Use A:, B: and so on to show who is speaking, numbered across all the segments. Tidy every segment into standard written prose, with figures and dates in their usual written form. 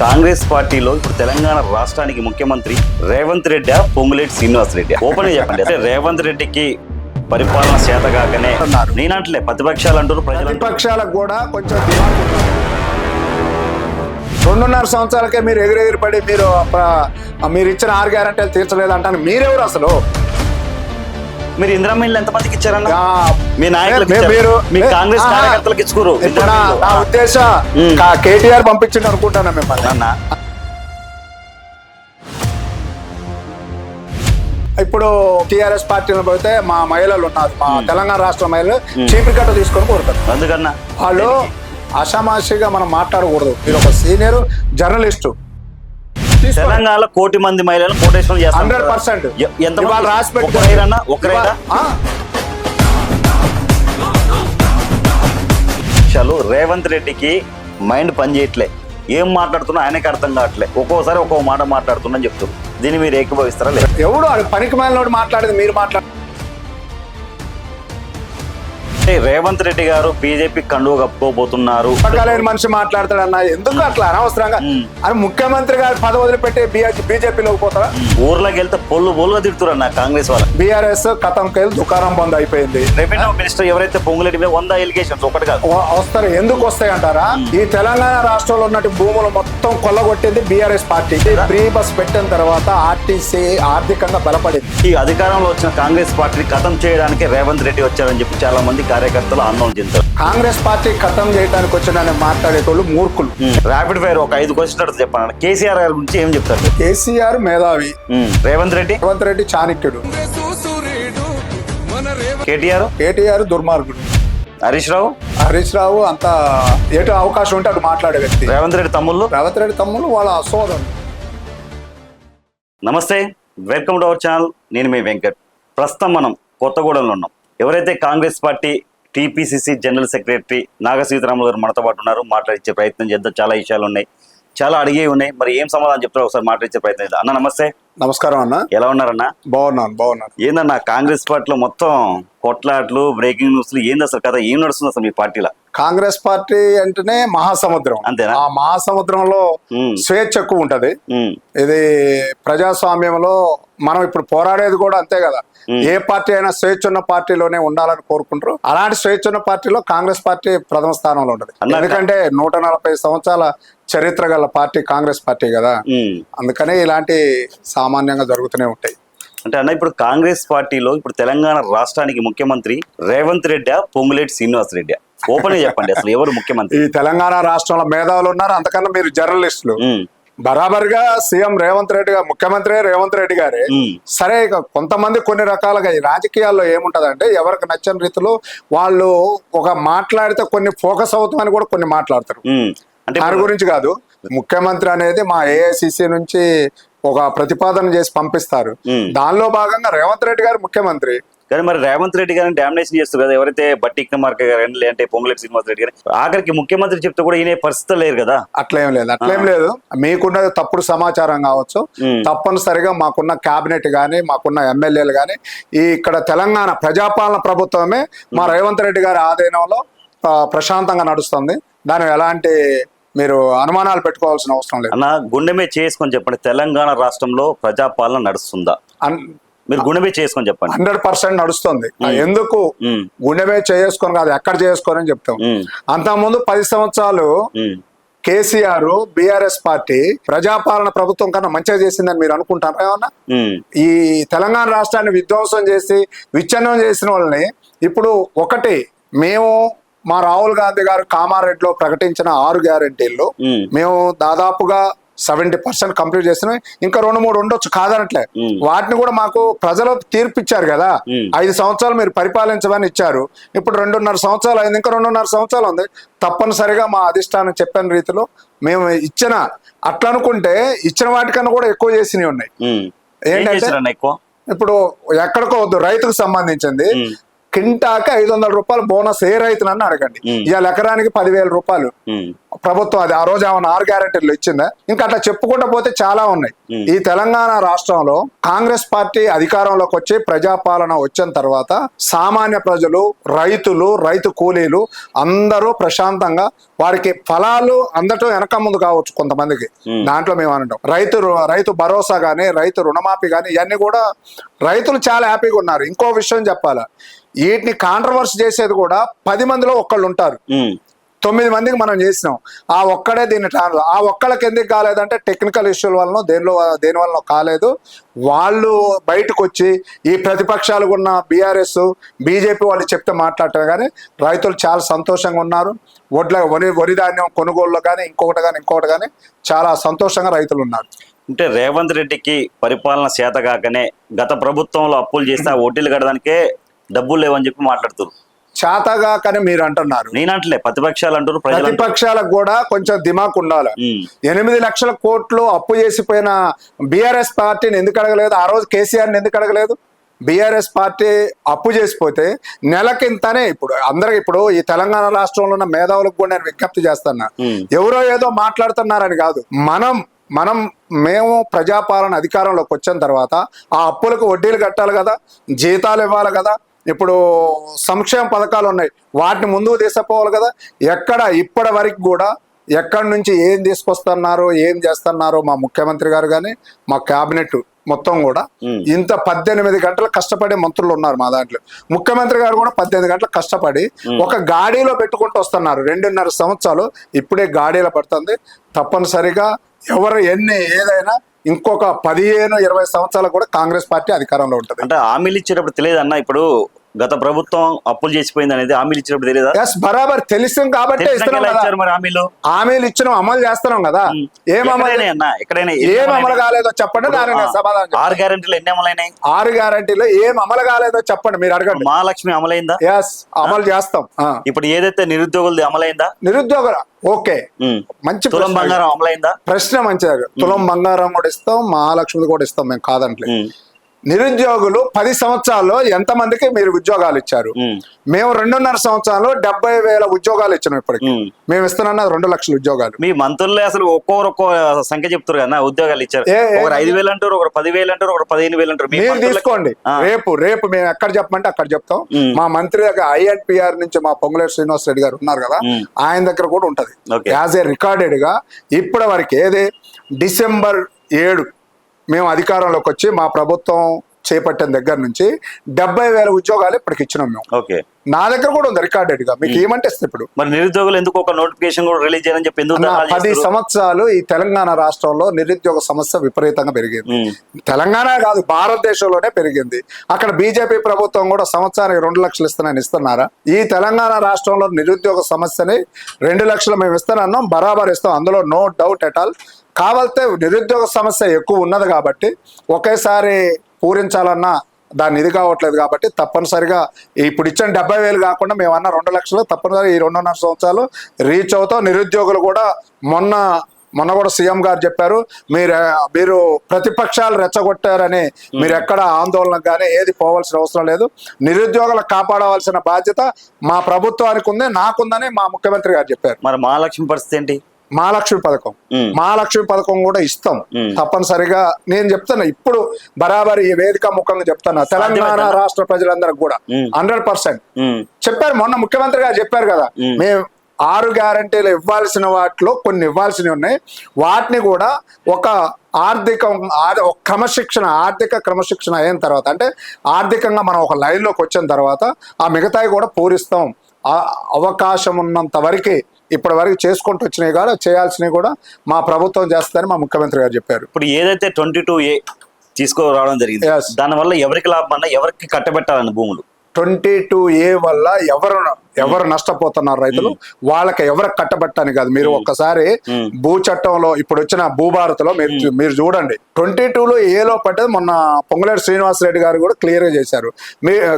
A: కాంగ్రెస్ పార్టీలో ఇప్పుడు తెలంగాణ రాష్ట్రానికి ముఖ్యమంత్రి రేవంత్ రెడ్డి పొంగులేటి శ్రీనివాస్ రెడ్డి ఓపెన్ చెప్పండి. అంటే రేవంత్ రెడ్డికి పరిపాలన చేతగాకనే నేనంటలే ప్రతిపక్షాలు అంటారు,
B: ప్రతిపక్షాలకు కూడా కొంచెం దిమాగ్ ఉంది. 2.5 సంవత్సరాలకే మీరు ఎగిరెగిరిపడి మీరు ఇచ్చిన 6 గ్యారెంటీలు తీర్చలేదు అంటాను. మీరెవరు అసలు?
A: మీరు ఇందిరమ్మ ఇల్లు ఎంతమందికి ఇచ్చారన్న? మీ నాయకులకు ఇచ్చారు, మీ కాంగ్రెస్ కార్యకర్తలకు ఇచ్చుకోరు.
B: నా ఉద్దేశం కేటీఆర్ పంపించింది అనుకుంటాను మిమ్మల్ని.
A: అన్న
B: ఇప్పుడు టీఆర్ఎస్ పార్టీలో పోతే మా మహిళలు ఉన్నారు, మా తెలంగాణ రాష్ట్ర మహిళలు చీపురు కట్ట తీసుకొని కోరుతారు.
A: అందుకన్నా
B: వాళ్ళు అషామాషిగా మనం మాట్లాడకూడదు. మీరు ఒక సీనియర్ జర్నలిస్టు.
A: తెలంగాణలో 1 కోటి మంది మహిళలు కోటేశ్వరం
B: 100%.
A: ఎంత
B: రాసి
A: చాలు. రేవంత్ రెడ్డికి మైండ్ పని చేయట్లే, ఏం మాట్లాడుతున్నా ఆయనకి అర్థం కావట్లే. ఒక్కోసారి ఒక్కో మాట మాట్లాడుతున్నా చెప్తారు. దీన్ని మీరు ఏకీభవిస్తారా? లేదు.
B: ఎవడు పనికి మాలినోడు మాట్లాడేది మీరు మాట్లాడు.
A: రేవంత్ రెడ్డి గారు బీజేపీ కండువ కప్పుకోబోతున్నారు.
B: మనిషి మాట్లాడతాడన్నా, ఎందుకు అట్లా అనవసరంగా? అని ముఖ్యమంత్రి గారు పదవి వదిలిపెట్టి బీజేపీలోకి పోతారా?
A: ఊర్లోకి వెళ్తే పొల్లుగా తిడుతున్నారు నా కాంగ్రెస్ వాళ్ళ.
B: బీఆర్ఎస్ కథంకి వెళ్ళి దుకాణం బంద్ అయిపోయింది.
A: రెవెన్యూ మినిస్టర్ ఎవరైతే పొంగులేటి 100 ఎలిగేషన్స్ ఒకటి కాదు
B: వస్తారు. ఎందుకు వస్తాయి అంటారా? ఈ తెలంగాణ రాష్ట్రంలో ఉన్నట్టు భూములు మొత్తం కొల్లగొట్టింది బీఆర్ఎస్ పార్టీ. ఫ్రీ బస్ పెట్టిన తర్వాత ఆర్టీసీ ఆర్థికంగా బలపడింది.
A: ఈ అధికారంలో వచ్చిన కాంగ్రెస్ పార్టీని ఖతం చేయడానికి రేవంత్ రెడ్డి వచ్చారని చెప్పి చాలా మంది కార్యకర్తలు ఆందోళన చెందారు.
B: కాంగ్రెస్ పార్టీ ఖతం చేయడానికి వచ్చిన మాట్లాడేటోళ్ళు మూర్ఖులు.
A: ర్యాపిడ్ ఫైర్ ఒక 5 క్వశ్చన్ చెప్పాను. కేసీఆర్ గారి గురించి ఏం చెప్తారు?
B: కేసీఆర్ మేధావి,
A: రేవంత్ రెడ్డి చాణక్యుడు, కేటీఆర్
B: దుర్మార్గుడు,
A: హరీష్ రావు
B: అంత ఎటు అవకాశం ఉంటే అటు మాట్లాడే వ్యక్తి.
A: రేవంత్ రెడ్డి
B: తమ్ముళ్ళు వాళ్ళ సోదరులు.
A: నమస్తే, వెల్కమ్ టు అవర్ ఛానల్. నేను మీ వెంకట్. ప్రస్తుతం మనం కొత్తగూడెంలో ఉన్నాం. ఎవరైతే Congress party TPCC general secretary Naga Seetharamulu garu మనతో పాటు ఉన్నారు. మాట్లాడించే ప్రయత్నం చేద్దాం. చాలా విషయాలు ఉన్నాయి, చాలా అడిగే ఉన్నాయి. మరి ఏం సమాధానం చెప్తారో ఒకసారి మాట్లాడించే ప్రయత్నం చేద్దాం. అన్న నమస్తే.
B: నమస్కారం అన్న.
A: ఎలా ఉన్నారన్న?
B: బాగున్నాను.
A: ఏందన్నా కాంగ్రెస్ పార్టీలో మొత్తం కొట్లాట్లు, బ్రేకింగ్ న్యూస్లు, ఏంది అసలు కదా? ఏం నడుస్తుంది అసలు మీ పార్టీలో?
B: కాంగ్రెస్ పార్టీ అంటేనే మహాసముద్రం.
A: అంతేనా?
B: ఆ మహాసముద్రంలో స్వేచ్ఛ ఎక్కువ ఉంటది. ఇది ప్రజాస్వామ్యంలో మనం ఇప్పుడు పోరాడేది కూడా అంతే కదా. ఏ పార్టీ అయినా స్వేచ్ఛ ఉన్న పార్టీలోనే ఉండాలని కోరుకుంటారు. అలాంటి స్వేచ్ఛ ఉన్న పార్టీలో కాంగ్రెస్ పార్టీ ప్రథమ స్థానంలో ఉంటది. ఎందుకంటే 140 సంవత్సరాల చరిత్ర గల పార్టీ కాంగ్రెస్ పార్టీ కదా. అందుకనే ఇలాంటి సామాన్యంగా జరుగుతూనే ఉంటాయి.
A: అంటే అన్న, ఇప్పుడు కాంగ్రెస్ పార్టీలో ఇప్పుడు తెలంగాణ రాష్ట్రానికి ముఖ్యమంత్రి రేవంత్ రెడ్డి పొంగులేటి శ్రీనివాస్ రెడ్డి ఓపెన్ చెప్పండి, అసలు ఎవరు ముఖ్యమంత్రి?
B: ఈ తెలంగాణ రాష్ట్రంలో మేధావులు ఉన్నారు, అంతకన్నా మీరు జర్నలిస్టులు. బరాబర్గా సీఎం రేవంత్ రెడ్డి గారు, ముఖ్యమంత్రి రేవంత్ రెడ్డి గారే. సరే, కొంతమంది కొన్ని రకాలుగా ఈ రాజకీయాల్లో ఏముంటదంటే ఎవరికి నచ్చని రీతిలో వాళ్ళు ఒక మాట్లాడితే కొన్ని ఫోకస్ అవుతామని కూడా కొన్ని మాట్లాడతారు. అంటే దాని గురించి కాదు. ముఖ్యమంత్రి అనేది మా ఏఐసిసి నుంచి ఒక ప్రతిపాదన చేసి పంపిస్తారు. దానిలో భాగంగా రేవంత్ రెడ్డి గారు ముఖ్యమంత్రి.
A: కానీ మరి రేవంత్ రెడ్డి గారిని డామినేషన్ చేస్తారు కదా ఎవరైతే బట్టి విక్రమార్క గారు లేదంటే పొంగులేటి శ్రీనివాస్ రెడ్డి గారు. ఆఖరికి ముఖ్యమంత్రి చెప్తే కూడా ఈయన పరిస్థితి లేరు కదా.
B: అట్లేం లేదు. మీకున్నది తప్పుడు సమాచారం కావచ్చు. తప్పనిసరిగా మాకున్న క్యాబినెట్ గానీ, మాకున్న ఎమ్మెల్యేలు గానీ, ఇక్కడ తెలంగాణ ప్రజాపాలన ప్రభుత్వమే మా రేవంత్ రెడ్డి గారి ఆధీనంలో ప్రశాంతంగా నడుస్తుంది. దాని ఎలాంటి మీరు అనుమానాలు పెట్టుకోవాల్సిన అవసరం లేదు.
A: అన్న, గుండెమే చేసుకొని చెప్పండి, తెలంగాణ రాష్ట్రంలో ప్రజాపాలన నడుస్తుందా? మీరు గుండెమే చేసుకొని చెప్పండి.
B: 100% నడుస్తుంది. ఎందుకు గుండెమే చేసుకొని కాదు, ఎక్కడ చేసుకొని అని చెప్తాం. అంతకుముందు 10 సంవత్సరాలు కేసీఆర్ బీఆర్ఎస్ పార్టీ ప్రజాపాలన ప్రభుత్వం కన్నా మంచిగా చేసిందని మీరు అనుకుంటారా ఏమన్నా? ఈ తెలంగాణ రాష్ట్రాన్ని విధ్వంసం చేసి విచ్ఛిన్నం చేసిన వాళ్ళని ఇప్పుడు మేము మా రాహుల్ గాంధీ గారు కామారెడ్డిలో ప్రకటించిన 6 గ్యారెంటీల్లో మేము దాదాపుగా 70% కంప్లీట్ చేస్తున్నాం. ఇంకా 2-3 ఉండొచ్చు, కాదనట్లే. వాటిని కూడా మాకు ప్రజలు తీర్పిచ్చారు కదా. 5 సంవత్సరాలు మీరు పరిపాలించమని ఇచ్చారు. ఇప్పుడు 2.5 సంవత్సరాలు అయింది, ఇంకా 2.5 సంవత్సరాలు ఉంది. తప్పనిసరిగా మా అధిష్టానం చెప్పిన రీతిలో మేము అట్లా అనుకుంటే ఇచ్చిన వాటికన్నా కూడా ఎక్కువ చేసినవి ఉన్నాయి. ఏంటంటే ఇప్పుడు ఎక్కడికో వద్దు, రైతుకు సంబంధించింది కింటాకి 500 రూపాయలు బోనస్ ఏ రైతునని అడగండి. ఇవాళ ఎకరానికి 10,000 రూపాయలు ప్రభుత్వం అది ఆ రోజు ఏమన్నా 6 గ్యారెంటీలు ఇచ్చిందా? ఇంకా అట్లా చెప్పుకుంటూ పోతే చాలా ఉన్నాయి. ఈ తెలంగాణ రాష్ట్రంలో కాంగ్రెస్ పార్టీ అధికారంలోకి వచ్చి ప్రజాపాలన వచ్చిన తర్వాత సామాన్య ప్రజలు, రైతులు, రైతు కూలీలు అందరూ ప్రశాంతంగా వారికి ఫలాలు అందటం వెనక ముందు కావచ్చు కొంతమందికి. దాంట్లో మేము అంటాం రైతు భరోసా గానీ, రైతు రుణమాఫీ గానీ ఇవన్నీ కూడా రైతులు చాలా హ్యాపీగా ఉన్నారు. ఇంకో విషయం చెప్పాలా, వీటిని కాంట్రవర్సీ చేసేది కూడా 10 మందిలో ఒకళ్ళు ఉంటారు. 9 మందికి మనం చేసినాం, ఆ ఒక్కడే దీన్ని ఆ ఒక్కళ్ళకి ఎందుకు కాలేదంటే టెక్నికల్ ఇష్యూల వలన దేని వలన కాలేదు. వాళ్ళు బయటకు వచ్చి ఈ ప్రతిపక్షాలు ఉన్న బీఆర్ఎస్, బీజేపీ వాళ్ళు చెప్తే మాట్లాడటం, కానీ రైతులు చాలా సంతోషంగా ఉన్నారు. వరి ధాన్యం కొనుగోలులో కానీ ఇంకొకటి కానీ చాలా సంతోషంగా రైతులు ఉన్నారు.
A: అంటే రేవంత్ రెడ్డికి పరిపాలన చేతగాకనే గత ప్రభుత్వంలో అప్పులు చేస్తే ఆ వడ్డీలు కట్టడానికే డబ్బులు లేవని చెప్పి మాట్లాడుతారు.
B: చేతగాకని మీరు అంటున్నారు,
A: నేనంటలే ప్రతిపక్షాలు అంటారు.
B: ప్రతిపక్షాలకు కూడా కొంచెం దిమాక్ ఉండాలి. 8 లక్షల కోట్లు అప్పు చేసిపోయిన బీఆర్ఎస్ పార్టీని ఎందుకు అడగలేదు? ఆ రోజు కేసీఆర్ని ఎందుకు అడగలేదు? బీఆర్ఎస్ పార్టీ అప్పు చేసిపోతే నెలకింతనే. ఇప్పుడు ఈ తెలంగాణ రాష్ట్రంలో ఉన్న మేధావులకు కూడా నేను విజ్ఞప్తి చేస్తున్నా, ఎవరో ఏదో మాట్లాడుతున్నారని కాదు. మేము ప్రజాపాలన అధికారంలోకి వచ్చిన తర్వాత ఆ అప్పులకు వడ్డీలు కట్టాలి కదా, జీతాలు ఇవ్వాలి కదా, ఇప్పుడు సంక్షేమ పథకాలు ఉన్నాయి వాటిని ముందుకు తీసుకుపోవాలి కదా. ఇప్పటి వరకు కూడా ఎక్కడి నుంచి ఏం తీసుకొస్తున్నారో ఏం చేస్తున్నారో మా ముఖ్యమంత్రి గారు కానీ మా క్యాబినెట్ మొత్తం కూడా ఇంత 18 గంటలు కష్టపడే మంత్రులు ఉన్నారు మా దాంట్లో. ముఖ్యమంత్రి గారు కూడా 18 గంటలు కష్టపడి ఒక గాడీలో పెట్టుకుంటూ వస్తున్నారు. 2.5 సంవత్సరాలు ఇప్పుడే గాడీలో పడుతుంది. తప్పనిసరిగా ఏదైనా ఇంకొక 15-20 సంవత్సరాలు కూడా కాంగ్రెస్ పార్టీ అధికారంలో ఉంటుంది.
A: అంటే హామీలు ఇచ్చేటప్పుడు తెలియదు అన్న, ఇప్పుడు గత ప్రభుత్వం అప్పులు చేసిపోయింది అనేది హామీలు ఇచ్చినప్పుడు తెలియదా?
B: బరాబర్ తెలుసు కాబట్టి హామీలు ఇచ్చినాం, అమలు చేస్తున్నాం కదా. ఏం అమలు కాలేదో చెప్పండి, దాని సమాధానం.
A: 6 గ్యారెంటీలు ఎన్ని అమలైనాయి?
B: 6 గ్యారెంటీలు ఏం అమలు కాలేదో చెప్పండి, మీరు అడగండి.
A: మహాలక్ష్మి అమలైందా?
B: అమలు చేస్తాం.
A: ఇప్పుడు ఏదైతే నిరుద్యోగులది అమలైందా?
B: నిరుద్యోగుల ఓకే, మంచి
A: తులం బంగారం అమలైందా?
B: ప్రశ్న మంచిగా. తులం బంగారం కూడా ఇస్తాం, మహాలక్ష్మి కూడా ఇస్తాం, మేము కాదంటలేదు. నిరుద్యోగులు 10 సంవత్సరాల్లో ఎంతమందికి మీరు ఉద్యోగాలు ఇచ్చారు? మేము 2.5 సంవత్సరాల్లో 70,000 ఉద్యోగాలు ఇచ్చినాం. ఇప్పటికి మేము ఇస్తున్నా 2 లక్షల ఉద్యోగాలు.
A: మీ మంత్రులే అసలు ఒక్కో సంఖ్య చెప్తారు కదా ఉద్యోగాలు ఇచ్చారు. ఒకరు 5,000 అంటారు, ఒకరు 10,000 అంటారు, ఒకరు 15,000 అంటారు.
B: మీరు తీసుకోండి, రేపు మేము ఎక్కడ చెప్పమంటే అక్కడ చెప్తాం. మా మంత్రి దగ్గర INPR నుంచి మా పొంగులేటి శ్రీనివాస్ రెడ్డి గారు ఉన్నారు కదా, ఆయన దగ్గర కూడా ఉంటది యాజ్ ఏ రికార్డెడ్ గా. ఇప్పటి వరకు ఏది డిసెంబర్ 7 మేము అధికారంలోకి వచ్చి మా ప్రభుత్వం చేపట్టిన దగ్గర నుంచి 70,000 ఉద్యోగాలు ఇప్పటికి ఇచ్చినాం మేము. నా దగ్గర కూడా ఉంది రికార్డెడ్ గా, మీకు ఏమంటే ఇప్పుడు.
A: మరి నిరుద్యోగులు ఎందుకు ఒక నోటిఫికేషన్ కూడా రిలీజ్ చేయాలని చెప్పి
B: 10 సంవత్సరాలు ఈ తెలంగాణ రాష్ట్రంలో నిరుద్యోగ సమస్య విపరీతంగా పెరిగింది. తెలంగాణ కాదు, భారతదేశంలోనే పెరిగింది. అక్కడ బీజేపీ ప్రభుత్వం కూడా సంవత్సరానికి 2 లక్షలు ఇస్తున్నారా? ఈ తెలంగాణ రాష్ట్రంలో నిరుద్యోగ సమస్యని 2 లక్షలు మేము ఇస్తానన్నాం, బరాబర్ ఇస్తాం, అందులో నో డౌట్ ఎట్ ఆల్. కావాలంటే నిరుద్యోగ సమస్య ఎక్కువ ఉన్నది కాబట్టి ఒకేసారి పూరించాలన్నా దాన్ని ఇది కావట్లేదు కాబట్టి తప్పనిసరిగా ఇప్పుడు ఇచ్చిన 70,000 కాకుండా మేము అన్న 2 లక్షలు తప్పనిసరిగా ఈ 2.5 సంవత్సరాలు రీచ్ అవుతాం. నిరుద్యోగులు కూడా మొన్న కూడా సీఎం గారు చెప్పారు, మీరు ప్రతిపక్షాలు రెచ్చగొట్టారని మీరు ఎక్కడ ఆందోళన కానీ ఏది పోవాల్సిన అవసరం లేదు. నిరుద్యోగులకు కాపాడవలసిన బాధ్యత మా ప్రభుత్వానికి ఉంది, నాకుందని మా ముఖ్యమంత్రి గారు చెప్పారు.
A: మరి మహాలక్ష్మి పరిస్థితి ఏంటి?
B: మహాలక్ష్మి పథకం కూడా ఇస్తాం తప్పనిసరిగా. నేను చెప్తున్నా ఇప్పుడు బరాబర్ ఈ వేదిక ముఖంగా చెప్తున్నా, తెలంగాణ రాష్ట్ర ప్రజలందరికి కూడా 100% చెప్పారు. మొన్న ముఖ్యమంత్రి గారు చెప్పారు కదా, మేము 6 గ్యారెంటీలు ఇవ్వాల్సిన వాటిలో కొన్ని ఇవ్వాల్సినవి ఉన్నాయి, వాటిని కూడా ఒక ఆర్థిక క్రమశిక్షణ అయిన తర్వాత, అంటే ఆర్థికంగా మనం ఒక లైన్లోకి వచ్చిన తర్వాత ఆ మిగతాయి కూడా పూరిస్తాం. అవకాశం ఉన్నంత వరకు ఇప్పటి వరకు చేసుకుంటూ వచ్చినాయి కూడా చేయాల్సినవి కూడా మా ప్రభుత్వం చేస్తుందని మా ముఖ్యమంత్రి గారు చెప్పారు.
A: ఇప్పుడు ఏదైతే 22A తీసుకురావడం జరిగింది, దానివల్ల ఎవరికి లాభం అన్నా, ఎవరికి కట్టబెట్టాలని భూములు?
B: 22A వల్ల ఎవరు నష్టపోతున్నారు రైతులు, వాళ్ళకి ఎవరికి కట్టబెట్టని కాదు. మీరు ఒక్కసారి భూ చట్టంలో ఇప్పుడు వచ్చిన భూభారత్లో మీరు చూడండి, 22లో ఏలో పడ్డది. మొన్న పొంగులేటి శ్రీనివాస్ రెడ్డి గారు కూడా క్లియర్ గా చేశారు,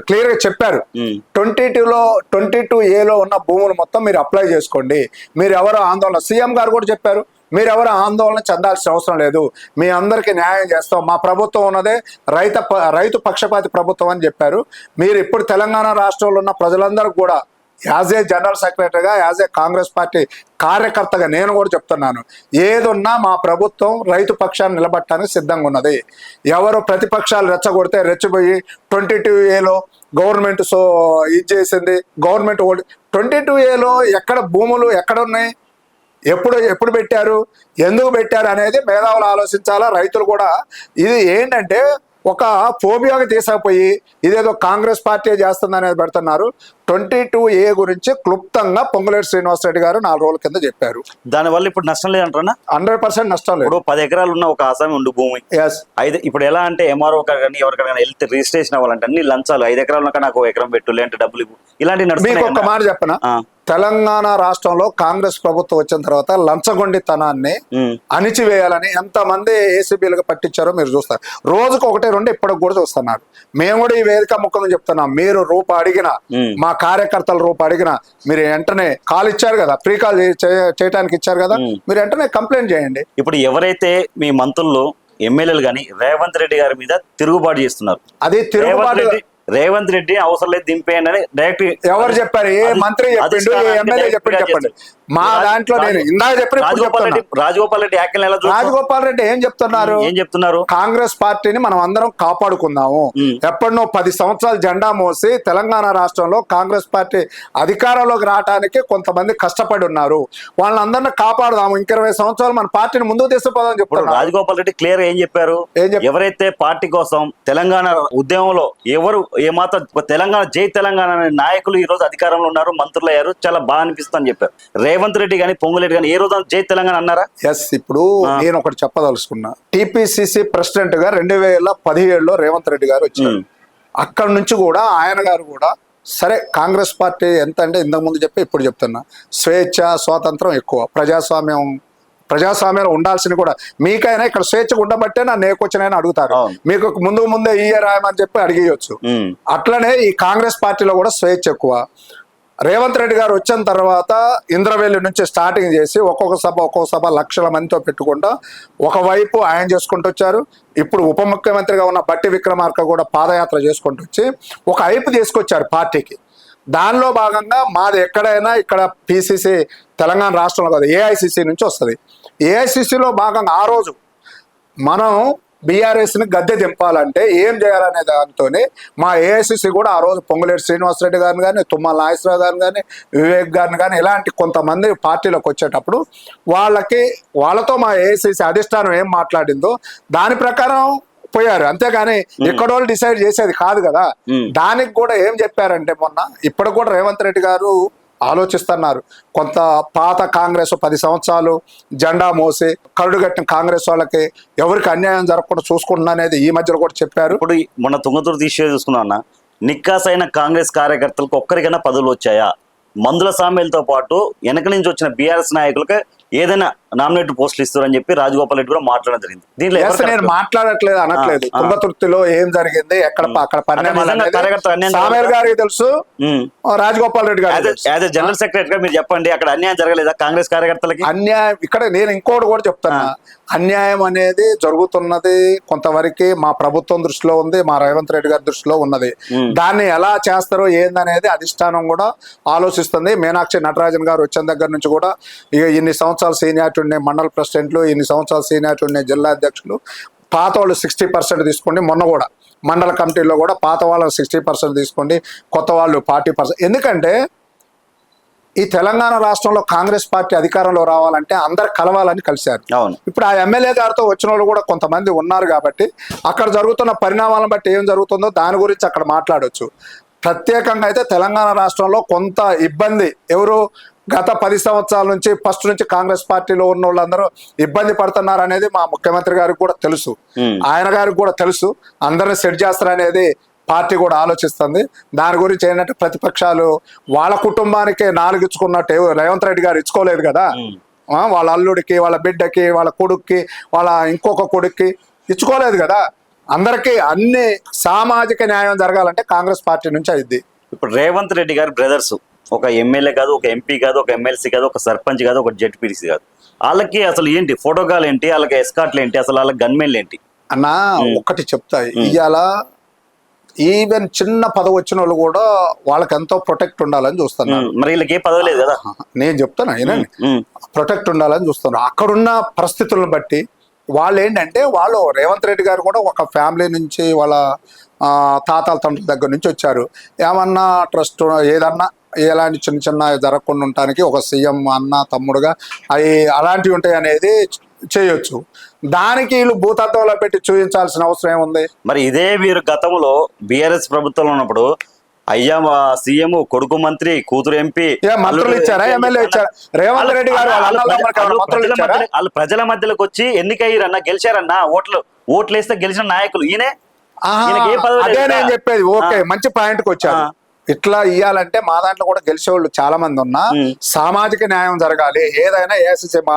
B: క్లియర్ గా చెప్పారు. 22A ఉన్న భూములు మొత్తం మీరు అప్లై చేసుకోండి, మీరు ఎవరు ఆందోళన. సీఎం గారు కూడా చెప్పారు, మీరెవరు ఆందోళన చెందాల్సిన అవసరం లేదు, మీ అందరికీ న్యాయం చేస్తాం, మా ప్రభుత్వం ఉన్నదే రైతు పక్షపాతి ప్రభుత్వం అని చెప్పారు. మీరు ఇప్పుడు తెలంగాణ రాష్ట్రంలో ఉన్న ప్రజలందరూ కూడా యాజ్ ఏ జనరల్ సెక్రటరీగా, యాజ్ ఏ కాంగ్రెస్ పార్టీ కార్యకర్తగా నేను కూడా చెప్తున్నాను, ఏదున్నా మా ప్రభుత్వం రైతు పక్షాన్ని నిలబట్టడానికి సిద్ధంగా ఉన్నది. ఎవరు ప్రతిపక్షాలు రెచ్చగొడితే రెచ్చిపోయి 22A గవర్నమెంట్ ఇది చేసింది, గవర్నమెంట్ 22A ఎక్కడ భూములు ఎక్కడ ఉన్నాయి, ఎప్పుడు పెట్టారు, ఎందుకు పెట్టారు అనేది మేధావులు ఆలోచించాలా. రైతులు కూడా ఇది ఏంటంటే ఒక ఫోబియాగా తీసుకుపోయి ఇదేదో కాంగ్రెస్ పార్టీ చేస్తుంది అనేది పెడుతున్నారు. 22A గురించి క్లుప్తంగా పొంగులేటి శ్రీనివాసరెడ్డి గారు 4 రోజుల కింద చెప్పారు.
A: దానివల్ల ఇప్పుడు నష్టం లేదంటారా?
B: 100% నష్టం లేదు.
A: ఇప్పుడు 10 ఎకరాలు ఉన్న ఒక ఆసామి ఉండు భూమి, ఇప్పుడు ఎలా అంటే MRO కానీ ఎవరికైనా వెళ్తే రిజిస్ట్రేషన్ అవ్వాలంటే అన్ని లంచాలు, 5 ఎకరాలు ఉన్నాక నాకు 1 ఎకరం పెట్టు లేదంటే డబ్బులు ఇవ్వు, ఇలాంటి
B: మీకు ఒక మాట చెప్పనా, తెలంగాణ రాష్ట్రంలో కాంగ్రెస్ ప్రభుత్వం వచ్చిన తర్వాత లంచగొండితనాన్ని అణిచివేయాలని ఎంతమంది ఏసీబీలుగా పట్టించారో మీరు చూస్తారు. రోజుకు 1-2 ఇప్పటికి కూడా చూస్తున్నారు. మేము కూడా ఈ వేదిక ముఖ్యంగా చెప్తున్నాం, మీరు రూప అడిగినా, మా కార్యకర్తలు రూప అడిగినా మీరు వెంటనే కాల్ ఇచ్చారు కదా, ప్రీ కాల్ చేయడానికి ఇచ్చారు కదా, మీరు వెంటనే కంప్లైంట్ చేయండి.
A: ఇప్పుడు ఎవరైతే మీ మంత్రులు ఎమ్మెల్యేలు కానీ రేవంత్ రెడ్డి గారి మీద తిరుగుబాటు చేస్తున్నారు,
B: అది తిరుగుబాటు
A: రేవంత్ రెడ్డి అవసరం లేదు దింపేయండి అని డైరెక్ట్
B: ఎవరు చెప్పారు? ఏ మంత్రి చెప్పిండు, ఏ ఎమ్మెల్యే చెప్పిండు చెప్పండి. మా దాంట్లో నేను ఇందాక చెప్పిన
A: రాజగోపాల్ రెడ్డి
B: రాజగోపాల్ రెడ్డి ఏం చెప్తున్నారు, కాంగ్రెస్ పార్టీని మనం అందరం కాపాడుకుందాము. ఎప్పటినో 10 సంవత్సరాలు జెండా మోసి తెలంగాణ రాష్ట్రంలో కాంగ్రెస్ పార్టీ అధికారంలోకి రావడానికి కొంతమంది కష్టపడి ఉన్నారు, వాళ్ళందరినీ కాపాడుదాము, ఇంక 20 సంవత్సరాలు మన పార్టీని ముందుకు తీసుకుపోదామని చెప్తున్నారు.
A: రాజగోపాల్ రెడ్డి క్లియర్ ఏం చెప్పారు, ఎవరైతే పార్టీ కోసం తెలంగాణ ఉద్యమంలో ఎవరు ఏమాత్రం తెలంగాణ జై తెలంగాణ అనే నాయకులు ఈ రోజు అధికారంలో ఉన్నారు, మంత్రులు అయ్యారు, చాలా బాగా అనిపిస్తుంది అని చెప్పారు. రేవంత్ రెడ్డి కానీ పొంగులేటి కానీ ఏ రోజు జై తెలంగాణ అన్నారా?
B: ఎస్, ఇప్పుడు నేను ఒకటి చెప్పదలుచుకున్నా. టీపీసీసీ ప్రెసిడెంట్ గా 2017లో రేవంత్ రెడ్డి గారు వచ్చారు. అక్కడి నుంచి కూడా ఆయన గారు కూడా సరే కాంగ్రెస్ పార్టీ ఎంత అంటే ఇంతకు ముందు చెప్పి ఇప్పుడు చెప్తున్నా, స్వేచ్ఛ స్వాతంత్రం ఎక్కువ, ప్రజాస్వామ్యంలో ఉండాల్సింది కూడా మీకైనా ఇక్కడ స్వేచ్ఛగా ఉండబట్టే నా నేకొచ్చినైనా అడుగుతారు, మీకు ముందే ఈ రాయమని చెప్పి అడిగేయచ్చు. అట్లనే ఈ కాంగ్రెస్ పార్టీలో కూడా స్వేచ్ఛ ఎక్కువ. రేవంత్ రెడ్డి గారు వచ్చిన తర్వాత ఇంద్రవెల్లి నుంచి స్టార్టింగ్ చేసి ఒక్కొక్క సభ లక్షల మందితో పెట్టుకుంటా ఒకవైపు ఆయన చేసుకుంటూ వచ్చారు. ఇప్పుడు ఉప ముఖ్యమంత్రిగా ఉన్న బట్టి విక్రమార్క కూడా పాదయాత్ర చేసుకుంటూ వచ్చి ఒక వైపు తీసుకొచ్చారు పార్టీకి. దానిలో భాగంగా మాది ఎక్కడైనా ఇక్కడ పిసిసి తెలంగాణ రాష్ట్రంలో కాదు, ఏఐసిసి నుంచి వస్తుంది. ఏఐసిసిలో భాగంగా ఆ రోజు మనం బీఆర్ఎస్ని గద్దె దింపాలంటే ఏం చేయాలనే దాంతోనే మా ఏఐసిసి కూడా ఆ రోజు పొంగులేటి శ్రీనివాసరెడ్డి గారిని కానీ, తుమ్మల నాగేశ్వరరావు గారిని కానీ, వివేక్ గారిని కానీ ఇలాంటి కొంతమంది పార్టీలోకి వచ్చేటప్పుడు వాళ్ళతో మా ఏఐసిసి అధిష్టానం ఏం మాట్లాడిందో దాని ప్రకారం పోయారు, అంతేగాని ఎక్కడోళ్ళు డిసైడ్ చేసేది కాదు కదా. దానికి కూడా ఏం చెప్పారంటే మొన్న ఇప్పుడు కూడా రేవంత్ రెడ్డి గారు ఆలోచిస్తున్నారు, కొంత పాత కాంగ్రెస్ 10 సంవత్సరాలు జెండా మోసి కరుడుగట్టిన కాంగ్రెస్ వాళ్ళకి ఎవరికి అన్యాయం జరగకుండా చూసుకుంటున్నా అనేది ఈ మధ్యలో కూడా చెప్పారు.
A: ఇప్పుడు మొన్న తుంగతుర్తి ఇష్యూ చూసుకున్నా అన్న, నిక్కాసైన కాంగ్రెస్ కార్యకర్తలకు ఒక్కరికైనా పదవులు వచ్చాయా? మందుల సామ్యాలతో పాటు వెనక నుంచి వచ్చిన బీఆర్ఎస్ నాయకులకు ఏదైనా నామినేటెడ్ పోస్టులు ఇస్తారని చెప్పి రాజగోపాల్ రెడ్డి కూడా మాట్లాడడం జరిగింది. దీంట్లో
B: నేను మాట్లాడట్లేదు అనట్లేదు, తుంగతుర్తిలో ఏం జరిగింది, అక్కడ సామేల్ గారికి తెలుసు, రాజగోపాల్ రెడ్డి గారు
A: జనరల్ సెక్రటరీ గా మీరు చెప్పండి, అక్కడ అన్యాయం జరగలేదా కాంగ్రెస్ కార్యకర్తలకి?
B: అన్యాయం ఇక్కడ నేను ఇంకోటి కూడా చెప్తున్నా, అన్యాయం అనేది జరుగుతున్నది కొంతవరకు మా ప్రభుత్వం దృష్టిలో ఉంది, మా రేవంత్ రెడ్డి గారి దృష్టిలో ఉన్నది. దాన్ని ఎలా చేస్తారో ఏందనేది అధిష్టానం కూడా ఆలోచిస్తుంది. మీనాక్షి నటరాజన్ గారు వచ్చిన దగ్గర నుంచి కూడా ఇక ఇన్ని సంవత్సరాలు సీనియారిటీ ఉండే మండల ప్రెసిడెంట్లు, ఇన్ని సంవత్సరాలు సీనియారిటీ ఉండే జిల్లా అధ్యక్షులు, పాత వాళ్ళు 60% తీసుకోండి, మొన్న కూడా మండల కమిటీలో కూడా పాత వాళ్ళని 60% తీసుకోండి, కొత్త వాళ్ళు 40%. ఎందుకంటే ఈ తెలంగాణ రాష్ట్రంలో కాంగ్రెస్ పార్టీ అధికారంలో రావాలంటే అందరు కలవాలని కలిశారు. ఇప్పుడు ఆ ఎమ్మెల్యే గారితో వచ్చిన వాళ్ళు కూడా కొంతమంది ఉన్నారు కాబట్టి అక్కడ జరుగుతున్న పరిణామాలను బట్టి ఏం జరుగుతుందో దాని గురించి అక్కడ మాట్లాడవచ్చు. ప్రత్యేకంగా అయితే తెలంగాణ రాష్ట్రంలో కొంత ఇబ్బంది ఎవరు గత 10 సంవత్సరాల నుంచి ఫస్ట్ నుంచి కాంగ్రెస్ పార్టీలో ఉన్న వాళ్ళందరూ ఇబ్బంది పడుతున్నారు అనేది మా ముఖ్యమంత్రి గారికి కూడా తెలుసు, ఆయన గారికి కూడా తెలుసు. అందరిని సెట్ చేస్తారనేది పార్టీ కూడా ఆలోచిస్తుంది. దాని గురించి ఏంటంటే ప్రతిపక్షాలు వాళ్ళ కుటుంబానికి 4 ఇచ్చుకున్నట్టు రేవంత్ రెడ్డి గారు ఇచ్చుకోలేదు కదా, వాళ్ళ అల్లుడికి, వాళ్ళ బిడ్డకి, వాళ్ళ కొడుక్కి, వాళ్ళ ఇంకొక కొడుక్కి ఇచ్చుకోలేదు కదా. అందరికీ అన్ని సామాజిక న్యాయం జరగాలంటే కాంగ్రెస్ పార్టీ నుంచి అయింది.
A: ఇప్పుడు రేవంత్ రెడ్డి గారి బ్రదర్స్ ఒక ఎమ్మెల్యే కాదు, ఒక ఎంపీ కాదు, ఒక ఎమ్మెల్సీ కాదు, ఒక సర్పంచ్ కాదు, ఒక జెడ్పీటీసీ కాదు. వాళ్ళకి అసలు ఏంటి ఫోటోకాల్ ఏంటి, వాళ్ళకి ఎస్కాట్లు ఏంటి, అసలు వాళ్ళకి గన్మెన్లు ఏంటి?
B: అన్నా ఒకటి చెప్తా, ఇవాళ ఈవెన్ చిన్న పదవి వచ్చిన వాళ్ళు కూడా వాళ్ళకి ఎంతో ప్రొటెక్ట్ ఉండాలని చూస్తున్నారు.
A: మరి వీళ్ళకి ఏ పదవి లేదు కదా.
B: నేను చెప్తాను ఏనండి, ప్రొటెక్ట్ ఉండాలని చూస్తున్నారు. అక్కడున్న పరిస్థితులను బట్టి వాళ్ళు ఏంటంటే, వాళ్ళు రేవంత్ రెడ్డి గారు కూడా ఒక ఫ్యామిలీ నుంచి వాళ్ళ తాతల తండ్రుల దగ్గర నుంచి వచ్చారు. ఏమన్నా ట్రస్ట్ ఏదన్నా ఎలాంటి చిన్న చిన్న జరగకుండా ఉండటానికి ఒక సీఎం అన్న తమ్ముడుగా అవి అలాంటివి ఉంటాయి అనేది చేయొచ్చు. దానికి వీళ్ళు భూతత్వంలో పెట్టి చూపించాల్సిన అవసరం ఏముంది?
A: మరి ఇదే వీరు గతంలో బీఆర్ఎస్ ప్రభుత్వంలో ఉన్నప్పుడు అయ్యా సీఎం, కొడుకు మంత్రి, కూతురు ఎంపీ,
B: మంత్రులు ఇచ్చారా, ఎమ్మెల్యే ఇచ్చారా? రేవంత్ రెడ్డి గారు
A: వాళ్ళు ప్రజల మధ్యలోకి వచ్చి ఎన్నికయ్యారన్నా, గెలిచారన్నా, ఓట్లు వేస్తే గెలిచిన నాయకులు ఈయనే.
B: అదే నేను చెప్పేది. ఓకే, మంచి పాయింట్ కి వచ్చారు. ఇట్లా ఇయ్యాలంటే మా దాంట్లో కూడా గెలిచేవాళ్ళు చాలా మంది ఉన్నా సామాజిక న్యాయం జరగాలి. ఏదైనా ఏఐసిసి మా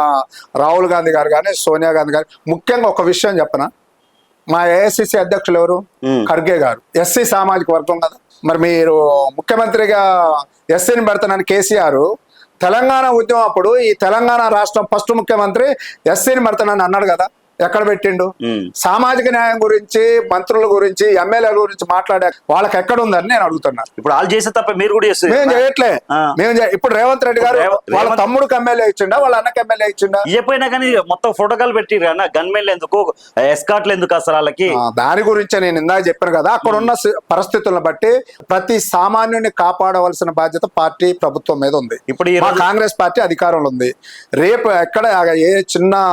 B: రాహుల్ గాంధీ గారు కానీ, సోనియా గాంధీ గారు, ముఖ్యంగా ఒక విషయం చెప్పనా, మా ఏఐసిసి అధ్యక్షులు ఎవరు? ఖర్గే గారు. ఎస్సీ సామాజిక వర్గం కదా. మరి మీరు ముఖ్యమంత్రిగా ఎస్సీని పెడతానని కేసీఆర్ తెలంగాణ ఉద్యమం అప్పుడు ఈ తెలంగాణ రాష్ట్రం ఫస్ట్ ముఖ్యమంత్రి ఎస్సీని పెడతానని అన్నాడు కదా. ఎక్కడ పెట్టిండు? సామాజిక న్యాయం గురించి, మంత్రుల గురించి, ఎమ్మెల్యేల గురించి మాట్లాడే వాళ్ళకి ఎక్కడ ఉందని నేను అడుగుతున్నా.
A: ఇప్పుడు వాళ్ళు చేసే తప్ప మీరు కూడా
B: మేము చేయట్లే. ఇప్పుడు రేవంత్ రెడ్డి గారు వాళ్ళ తమ్ముడికి ఎమ్మెల్యే ఇచ్చిండా, వాళ్ళ అన్నకి ఎమ్మెల్యే ఇచ్చిండా?
A: ఇవ్వపోయినా కానీ మొత్తం ఫోటోకాల్ పెట్టి గన్మెన్లు ఎందుకు, ఎస్కాట్లు ఎందుకు అసలు వాళ్ళకి?
B: దాని గురించి నేను ఇందాక చెప్పాను కదా. అక్కడ ఉన్న పరిస్థితులను బట్టి ప్రతి సామాన్యుని కాపాడవలసిన బాధ్యత పార్టీ ప్రభుత్వం మీద ఉంది. ఇప్పుడు కాంగ్రెస్ పార్టీ అధికారంలో ఉంది. రేపు ఎక్కడ ఏ చిన్న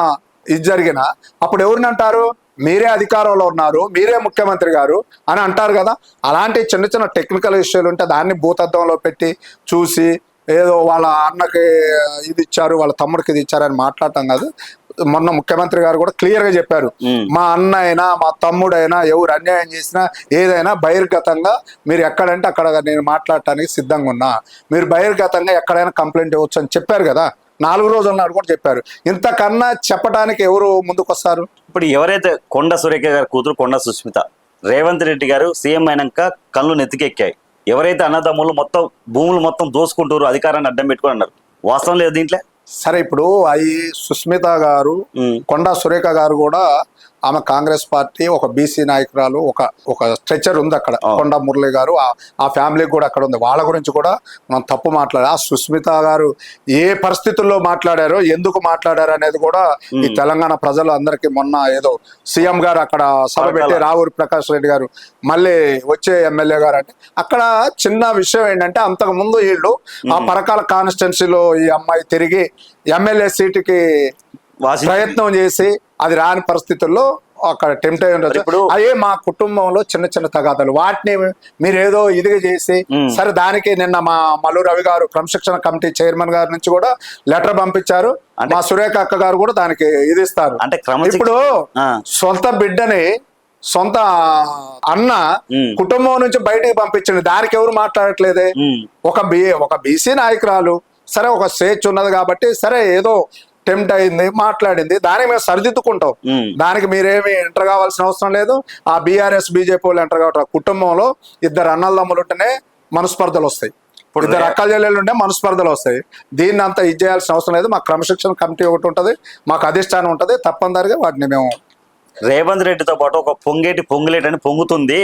B: ఇది జరిగినా అప్పుడు ఎవరిని అంటారు? మీరే అధికారంలో ఉన్నారు, మీరే ముఖ్యమంత్రి గారు అని అంటారు కదా. అలాంటి చిన్న చిన్న టెక్నికల్ ఇష్యూలు ఉంటే దాన్ని భూతత్వంలో పెట్టి చూసి ఏదో వాళ్ళ అన్నకి ఇది ఇచ్చారు, వాళ్ళ తమ్ముడికి ఇది ఇచ్చారని మాట్లాడటం కాదు. మొన్న ముఖ్యమంత్రి గారు కూడా క్లియర్ గా చెప్పారు, మా అన్న అయినా మా తమ్ముడైనా ఎవరు అన్యాయం చేసినా ఏదైనా బహిర్గతంగా మీరు ఎక్కడంటే అక్కడ నేను మాట్లాడటానికి సిద్ధంగా ఉన్నా, మీరు బహిర్గతంగా ఎక్కడైనా కంప్లైంట్ ఇవ్వచ్చు అని చెప్పారు కదా. 4 రోజుల నాడు కూడా చెప్పారు. ఇంతకన్నా చెప్పడానికి ఎవరు ముందుకు వస్తారు?
A: ఇప్పుడు ఎవరైతే కొండ సురేఖ గారి కూతురు కొండ సుస్మిత, రేవంత్ రెడ్డి గారు సీఎం అయినాక కళ్ళు నెత్తికెక్కాయి. ఎవరైతే అన్నదమ్ములు మొత్తం భూములు మొత్తం దోసుకుంటారు, అధికారాన్ని అడ్డం పెట్టుకుని అన్నారు. వాస్తవం లేదు దీంట్లో?
B: సరే, ఇప్పుడు అవి సుస్మిత గారు, కొండ సురేఖ గారు కూడా ఆమె కాంగ్రెస్ పార్టీ ఒక బీసీ నాయకురాలు, ఒక స్ట్రెచర్ ఉంది అక్కడ. కొండ మురళి గారు ఆ ఫ్యామిలీకి కూడా అక్కడ ఉంది. వాళ్ళ గురించి కూడా మనం తప్పు మాట్లాడారు. ఆ సుస్మిత గారు ఏ పరిస్థితుల్లో మాట్లాడారో, ఎందుకు మాట్లాడారు అనేది కూడా ఈ తెలంగాణ ప్రజలు అందరికీ మొన్న ఏదో సీఎం గారు అక్కడ సభ పెట్టి రావూరి ప్రకాష్ రెడ్డి గారు మళ్ళీ వచ్చే ఎమ్మెల్యే గారు అంటే అక్కడ చిన్న విషయం ఏంటంటే, అంతకు ముందు వీళ్ళు ఆ పరకాల కాన్స్టిట్యున్సీలో ఈ అమ్మాయి తిరిగి ఎమ్మెల్యే సీటుకి ప్రయత్నం చేసి అది రాని పరిస్థితుల్లో అక్కడ టెంప్ట్ అయి ఉండొచ్చు. అదే మా కుటుంబంలో చిన్న చిన్న తగాదాలు, వాటిని మీరు ఏదో ఇదిగా చేసి సరే. దానికి నిన్న మా మల్లు రవి గారు క్రమశిక్షణ కమిటీ చైర్మన్ గారి నుంచి కూడా లెటర్ పంపించారు. మా సురేఖ అక్క గారు కూడా దానికి ఇది ఇస్తారు. అంటే ఇప్పుడు సొంత బిడ్డని సొంత అన్న కుటుంబం నుంచి బయటికి పంపించండి, దానికి ఎవరు మాట్లాడట్లేదే. ఒక బీసీ నాయకురాలు సరే, ఒక స్వేచ్ఛ ఉన్నది కాబట్టి సరే ఏదో టెంప్ట్ అయింది, మాట్లాడింది, దానికి మేము సరిదిద్దుకుంటాం. దానికి మీరేమి ఎంటర్ కావాల్సిన అవసరం లేదు. ఆ బీఆర్ఎస్ బీజేపీ వాళ్ళు ఎంటర్ కావటం, కుటుంబంలో 2 అన్నదమ్ములు ఉంటేనే మనస్పర్ధలు వస్తాయి, 2 అక్క చెల్లెలు ఉంటే మనస్పర్ధలు వస్తాయి. దీన్ని అంతా ఇది చేయాల్సిన అవసరం లేదు. మాకు క్రమశిక్షణ కమిటీ ఒకటి ఉంటుంది, మాకు అధిష్టానం ఉంటుంది. తప్పనిసరిగా వాటిని మేము
A: రేవంత్ రెడ్డితో పాటు ఒక పొంగులేట్ అని పొంగుతుంది,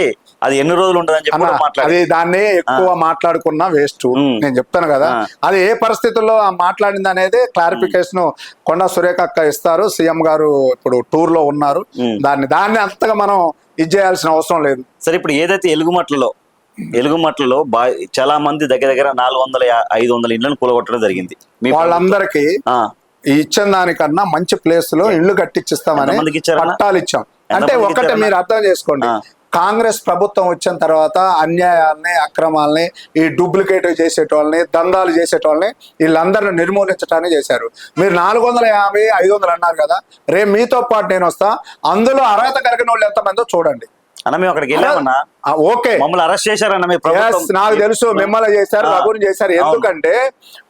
A: అది ఎన్ని రోజులు ఉంటుందని చెప్పి
B: అది దాన్ని ఎక్కువ మాట్లాడుకున్నా వేస్ట్. నేను చెప్తాను కదా, అది ఏ పరిస్థితుల్లో మాట్లాడింది అనేది క్లారిఫికేషన్ కొండ సురేఖ అక్క ఇస్తారు. సీఎం గారు ఇప్పుడు టూర్ లో ఉన్నారు. దాన్ని అంతగా మనం ఇది చేయాల్సిన అవసరం లేదు.
A: సరే, ఇప్పుడు ఏదైతే ఎలుగుమట్లలో చాలా మంది దగ్గర 400-500 ఇళ్లను కూలగొట్టడం జరిగింది.
B: వాళ్ళందరికీ ఇచ్చిన దానికన్నా మంచి ప్లేస్ లో ఇళ్లు కట్టించిస్తామని పట్టాలు ఇచ్చాం. అంటే ఒకటే మీరు అర్థం చేసుకోండి, కాంగ్రెస్ ప్రభుత్వం వచ్చిన తర్వాత అన్యాయాల్ని, అక్రమాలని, ఈ డూప్లికేట్ చేసేటోళ్ళని, దందాలు చేసేటోళ్ళని వీళ్ళందరిని నిర్మూలించడానికి చేశారు. మీరు 450-500 అన్నారు కదా, రేపు మీతో పాటు నేను వస్తా, అందులో అర్హత కలిగిన వాళ్ళు ఎంతమందో చూడండి.
A: అన్న మేము అక్కడికి వెళ్ళామన్నా,
B: ఓకే
A: మమ్మల్ని అరెస్ట్ చేశారన్న.
B: నాకు తెలుసు, మిమ్మల్ని చేశారు, రఘుని చేశారు. ఎందుకంటే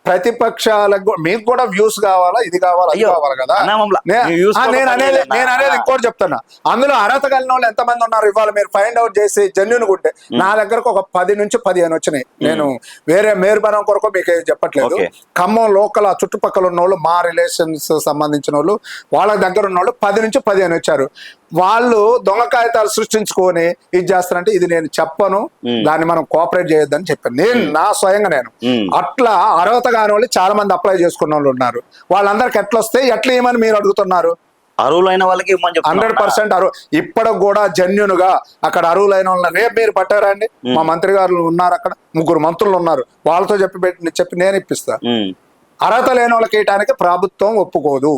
B: ప్రతిపక్షాలకు మీకు కూడా వ్యూస్ కావాలా, ఇది కావాలా, అది
A: అయ్యో,
B: కావాలి కదా.
A: అన్నామంలా.
B: నేను అనేది ఇంకోటి చెప్తున్నా, అందులో అర్హత కలిగిన వాళ్ళు ఎంతమంది ఉన్నారు ఇవాళ మీరు ఫైండ్ అవుట్ చేసి జెన్యున్ ఉంటే. నా దగ్గరకు ఒక 10 నుంచి 15 వచ్చినాయి. నేను వేరే మేరుబనం కొరకు మీకు చెప్పట్లేదు. ఖమ్మం లోకల్ చుట్టుపక్కల ఉన్న వాళ్ళు, మా రిలేషన్స్ సంబంధించిన వాళ్ళు, వాళ్ళ దగ్గర ఉన్న వాళ్ళు 10 నుంచి 15 వచ్చారు. వాళ్ళు దొంగ కాగితాలు సృష్టించుకొని ఇది చేస్తారంటే ఇది నేను చెప్పను, దాన్ని మనం కోఆపరేట్ చేయొద్దని చెప్పాను. నేను నా స్వయంగా నేను అట్లా అర్హత కాని వాళ్ళు చాలా మంది అప్లై చేసుకున్న వాళ్ళు ఉన్నారు. వాళ్ళందరికి ఎట్లా వస్తే ఎట్లా ఏమని మీరు అడుగుతున్నారు?
A: అరువులైన వాళ్ళకి
B: 100% అరువు. ఇప్పటికి కూడా జెన్యున్ గా అక్కడ అరువులైన వాళ్ళని రేపు మీరు పట్టారా అండి? మా మంత్రి గారు ఉన్నారు, అక్కడ 3 మంత్రులు ఉన్నారు, వాళ్ళతో చెప్పి నేను ఇప్పిస్తా. అర్హత లేని వాళ్ళకి వేయటానికి ప్రభుత్వం ఒప్పుకోదు.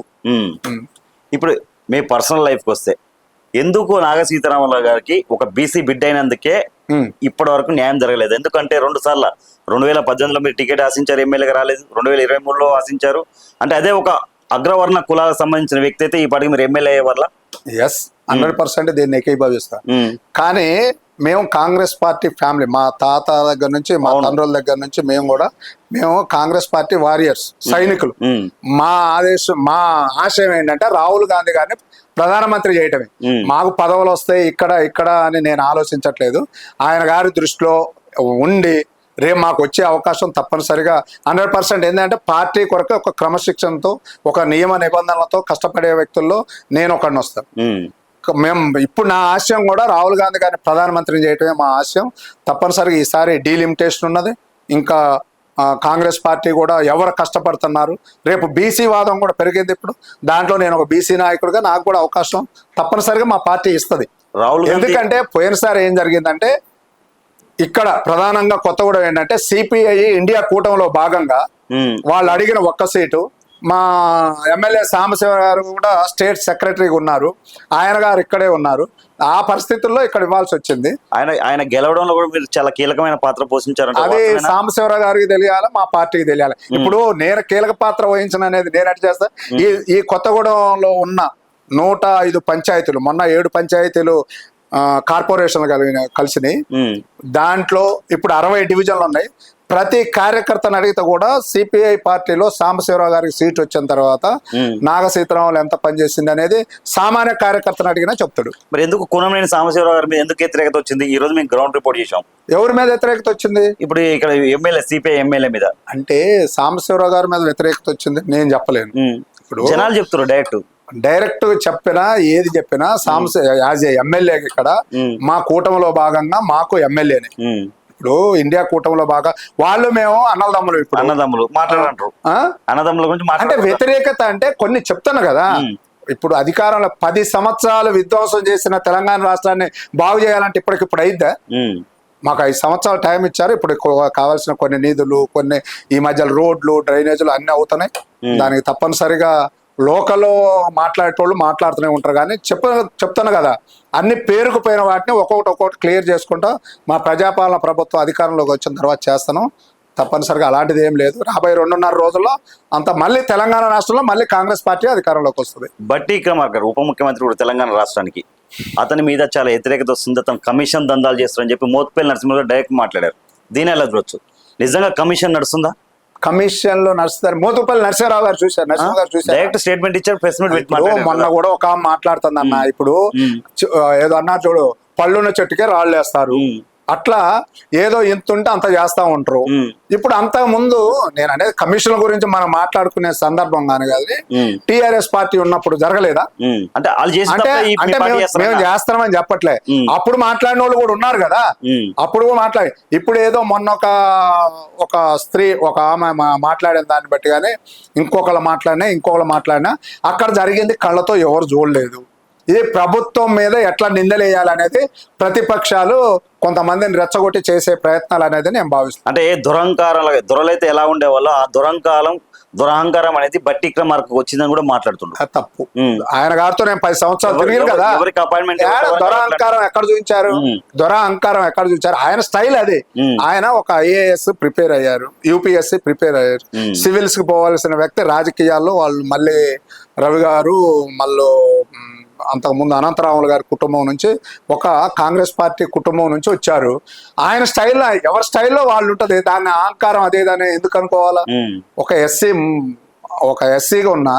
A: ఇప్పుడు మీ పర్సనల్ లైఫ్కి వస్తే, ఎందుకు నాగ సీతారామరావు గారికి ఒక బీసీ బిడ్డ అయినందుకే ఇప్పటి వరకు న్యాయం జరగలేదు? ఎందుకంటే 2 సార్లు 2018లో మీరు టికెట్ ఆశించారు, ఎమ్మెల్యేగా రాలేదు. 2023లో ఆశించారు. అంటే అదే ఒక అగ్రవర్ణ కులాలకు సంబంధించిన వ్యక్తి అయితే ఈ పాటికి మీరు ఎమ్మెల్యే అయ్యే వల్ల.
B: 100% దీన్ని ఏకీభవిస్తా. కానీ మేము కాంగ్రెస్ పార్టీ ఫ్యామిలీ, మా తాత దగ్గర నుంచి మా తండ్రుల దగ్గర నుంచి మేము కాంగ్రెస్ పార్టీ వారియర్స్, సైనికులు. మా ఆశయం ఏంటంటే రాహుల్ గాంధీ గారిని ప్రధానమంత్రి చేయటమే. మాకు పదవులు వస్తాయి ఇక్కడ అని నేను ఆలోచించట్లేదు. ఆయన గారి దృష్టిలో ఉండి రేపు మాకు వచ్చే అవకాశం తప్పనిసరిగా 100% ఏంటంటే పార్టీ కొరకు ఒక క్రమశిక్షణతో, ఒక నియమ నిబంధనలతో కష్టపడే వ్యక్తుల్లో నేను ఒకడిని వస్తాను. మేము ఇప్పుడు నా ఆశయం కూడా రాహుల్ గాంధీ గారిని ప్రధానమంత్రిని చేయటమే మా ఆశయం. తప్పనిసరిగా ఈసారి డీలిమిటేషన్ ఉన్నది. ఇంకా కాంగ్రెస్ పార్టీ కూడా ఎవరు కష్టపడుతున్నారు, రేపు బీసీ వాదం కూడా పెరిగింది. ఇప్పుడు దాంట్లో నేను ఒక బీసీ నాయకుడిగా నాకు కూడా అవకాశం తప్పనిసరిగా మా పార్టీ ఇస్తుంది. ఎందుకంటే పోయినసారి ఏం జరిగిందంటే ఇక్కడ ప్రధానంగా కొత్తగూడెం ఏంటంటే సిపిఐ ఇండియా కూటమిలో భాగంగా వాళ్ళు అడిగిన ఒక్క సీటు మా ఎమ్మెల్యే సాంబశివ గారు కూడా స్టేట్ సెక్రటరీగా ఉన్నారు, ఆయన గారు ఇక్కడే ఉన్నారు. ఆ పరిస్థితుల్లో ఇక్కడ ఇవ్వాల్సి వచ్చింది.
A: ఆయన గెలవడంలో కూడా మీరు చాలా కీలకమైన పాత్ర పోషించారు.
B: అది సాంబశివరావు గారికి తెలియాలి, మా పార్టీకి తెలియాలి. ఇప్పుడు నేను కీలక పాత్ర వహించిన అనేది నేను ఎట్ చేస్తా. ఈ కొత్తగూడెంలో ఉన్న 105 పంచాయతీలు, మొన్న 7 పంచాయతీలు కార్పొరేషన్లు కలిసినాయి. దాంట్లో ఇప్పుడు 60 డివిజన్లు ఉన్నాయి. ప్రతి కార్యకర్తను అడిగితే కూడా సిపిఐ పార్టీలో సాంబశివరావు గారికి సీట్ వచ్చిన తర్వాత నాగ సీతారామరావు ఎంత పనిచేసింది అనేది సామాన్య కార్యకర్తను అడిగినా చెప్తాడు.
A: మరి ఎందుకు కూనంనేని సాంబశివరావు గారి మీద ఎందుకు వ్యతిరేకత వచ్చింది? ఈ రోజు మేము గ్రౌండ్ రిపోర్ట్ చేసాం.
B: ఎవరి మీద వ్యతిరేకత వచ్చింది?
A: ఇప్పుడు ఇక్కడ ఎమ్మెల్యే, సిపిఐ ఎమ్మెల్యే మీద.
B: అంటే సాంబశివరావు గారి మీద వ్యతిరేకత వచ్చింది నేను చెప్పలేను. ఇప్పుడు
A: జనాలు చెప్తారు
B: డైరెక్ట్ చెప్పినా ఏది చెప్పినా యాజ్ ఏ ఎమ్మెల్యే ఇక్కడ మా కూటమిలో భాగంగా మాకు ఎమ్మెల్యేనే. ఇప్పుడు ఇండియా కూటమిలో బాగా వాళ్ళు మేము అన్నదమ్ములు. ఇప్పుడు
A: అన్నదమ్ములు మాట్లాడారు, అన్నదమ్ముల గురించి
B: అంటే వ్యతిరేకత అంటే కొన్ని చెప్తాను కదా. ఇప్పుడు అధికారంలో 10 సంవత్సరాలు విధ్వంసం చేసిన తెలంగాణ రాష్ట్రాన్ని బాగు చేయాలంటే ఇప్పటికిప్పుడు అయిద్దా? మాకు 5 సంవత్సరాలు టైం ఇచ్చారు. ఇప్పుడు కావాల్సిన కొన్ని నిధులు, కొన్ని ఈ మధ్యలో రోడ్లు, డ్రైనేజీలు అన్ని అవుతున్నాయి. దానికి తప్పనిసరిగా లోకల్లో మాట్లాడేటోళ్ళు మాట్లాడుతూనే ఉంటారు. కానీ చెప్తాను కదా, అన్ని పేరుకుపోయిన వాటిని ఒక్కొక్కటి క్లియర్ చేసుకుంటా మా ప్రజాపాలన ప్రభుత్వం అధికారంలోకి వచ్చిన తర్వాత చేస్తాను. తప్పనిసరిగా అలాంటిది ఏం లేదు. రాబోయే 2.5 రోజుల్లో అంత మళ్ళీ తెలంగాణ రాష్ట్రంలో మళ్ళీ కాంగ్రెస్ పార్టీ అధికారంలోకి వస్తుంది.
A: బట్టి విక్రమార్క ఉప ముఖ్యమంత్రి కూడా తెలంగాణ రాష్ట్రానికి, అతని మీద చాలా వ్యతిరేకత వస్తుంది. అతను కమిషన్ దందాలు చేస్తారని చెప్పి మోత్పల్లి నరసింహరావు డైరెక్ట్ మాట్లాడారు. దీని ఎలా చూడొచ్చు? నిజంగా కమిషన్ నడుస్తుందా?
B: కమిషన్ లో నడుస్తారు. మోతుపల్లి నరసింహరావు గారు చూశారు, నరసింహ గారు చూశారు,
A: డైరెక్ట్ స్టేట్మెంట్ ఇచ్చారు, ప్రెస్ మీట్
B: మొన్న కూడా ఒక మాట్లాడుతుంది అన్న. ఇప్పుడు ఏదో అన్నారు చూడు, పళ్ళున్న చెట్టుకే రాళ్ళు వేస్తారు, అట్లా ఏదో ఇంత ఉంటే అంత చేస్తా ఉంటారు. ఇప్పుడు అంత ముందు నేను అనేది కమిషన్ గురించి మనం మాట్లాడుకునే సందర్భం కానీ కాదు, టిఆర్ఎస్ పార్టీ ఉన్నప్పుడు జరగలేదా?
A: అంటే
B: మేము చేస్తామని చెప్పట్లే. అప్పుడు మాట్లాడిన వాళ్ళు కూడా ఉన్నారు కదా, అప్పుడు కూడా మాట్లాడి. ఇప్పుడు ఏదో మొన్న ఒక స్త్రీ, ఒక ఆమె మాట్లాడిన దాన్ని బట్టి కానీ ఇంకొకరు మాట్లాడినా అక్కడ జరిగింది కళ్ళతో ఎవరు చూడలేదు. ఇది ప్రభుత్వం మీద ఎట్లా నిందలేయాలనేది ప్రతిపక్షాలు కొంతమందిని రెచ్చగొట్టి చేసే ప్రయత్నాలు అనేది నేను భావిస్తాను.
A: అంటే దొరలైతే ఎలా ఉండేవాళ్ళో ఆ దురహంకారం అనేది బట్టి విక్రమార్కకు వచ్చిందని కూడా మాట్లాడుతున్నారు.
B: తప్పు. ఆయన గారితో నేను 10 సంవత్సరాలు తిరిగాను కదా. దొరహంకారం ఎక్కడ చూపించారు? ఆయన స్టైల్ అది. ఆయన ఒక IAS ప్రిపేర్ అయ్యారు, UPSC ప్రిపేర్ అయ్యారు, సివిల్స్ కి పోవాల్సిన వ్యక్తి రాజకీయాల్లో వాళ్ళు మళ్ళీ రవి గారు మళ్ళీ అంతకుముందు అనంతరాములు గారి కుటుంబం నుంచి, ఒక కాంగ్రెస్ పార్టీ కుటుంబం నుంచి వచ్చారు. ఆయన స్టైల్లో, ఎవరి స్టైల్లో వాళ్ళు ఉంటుంది. దాన్ని అహంకారం అదేదని ఎందుకు అనుకోవాలా? ఒక ఎస్సీగా ఉన్న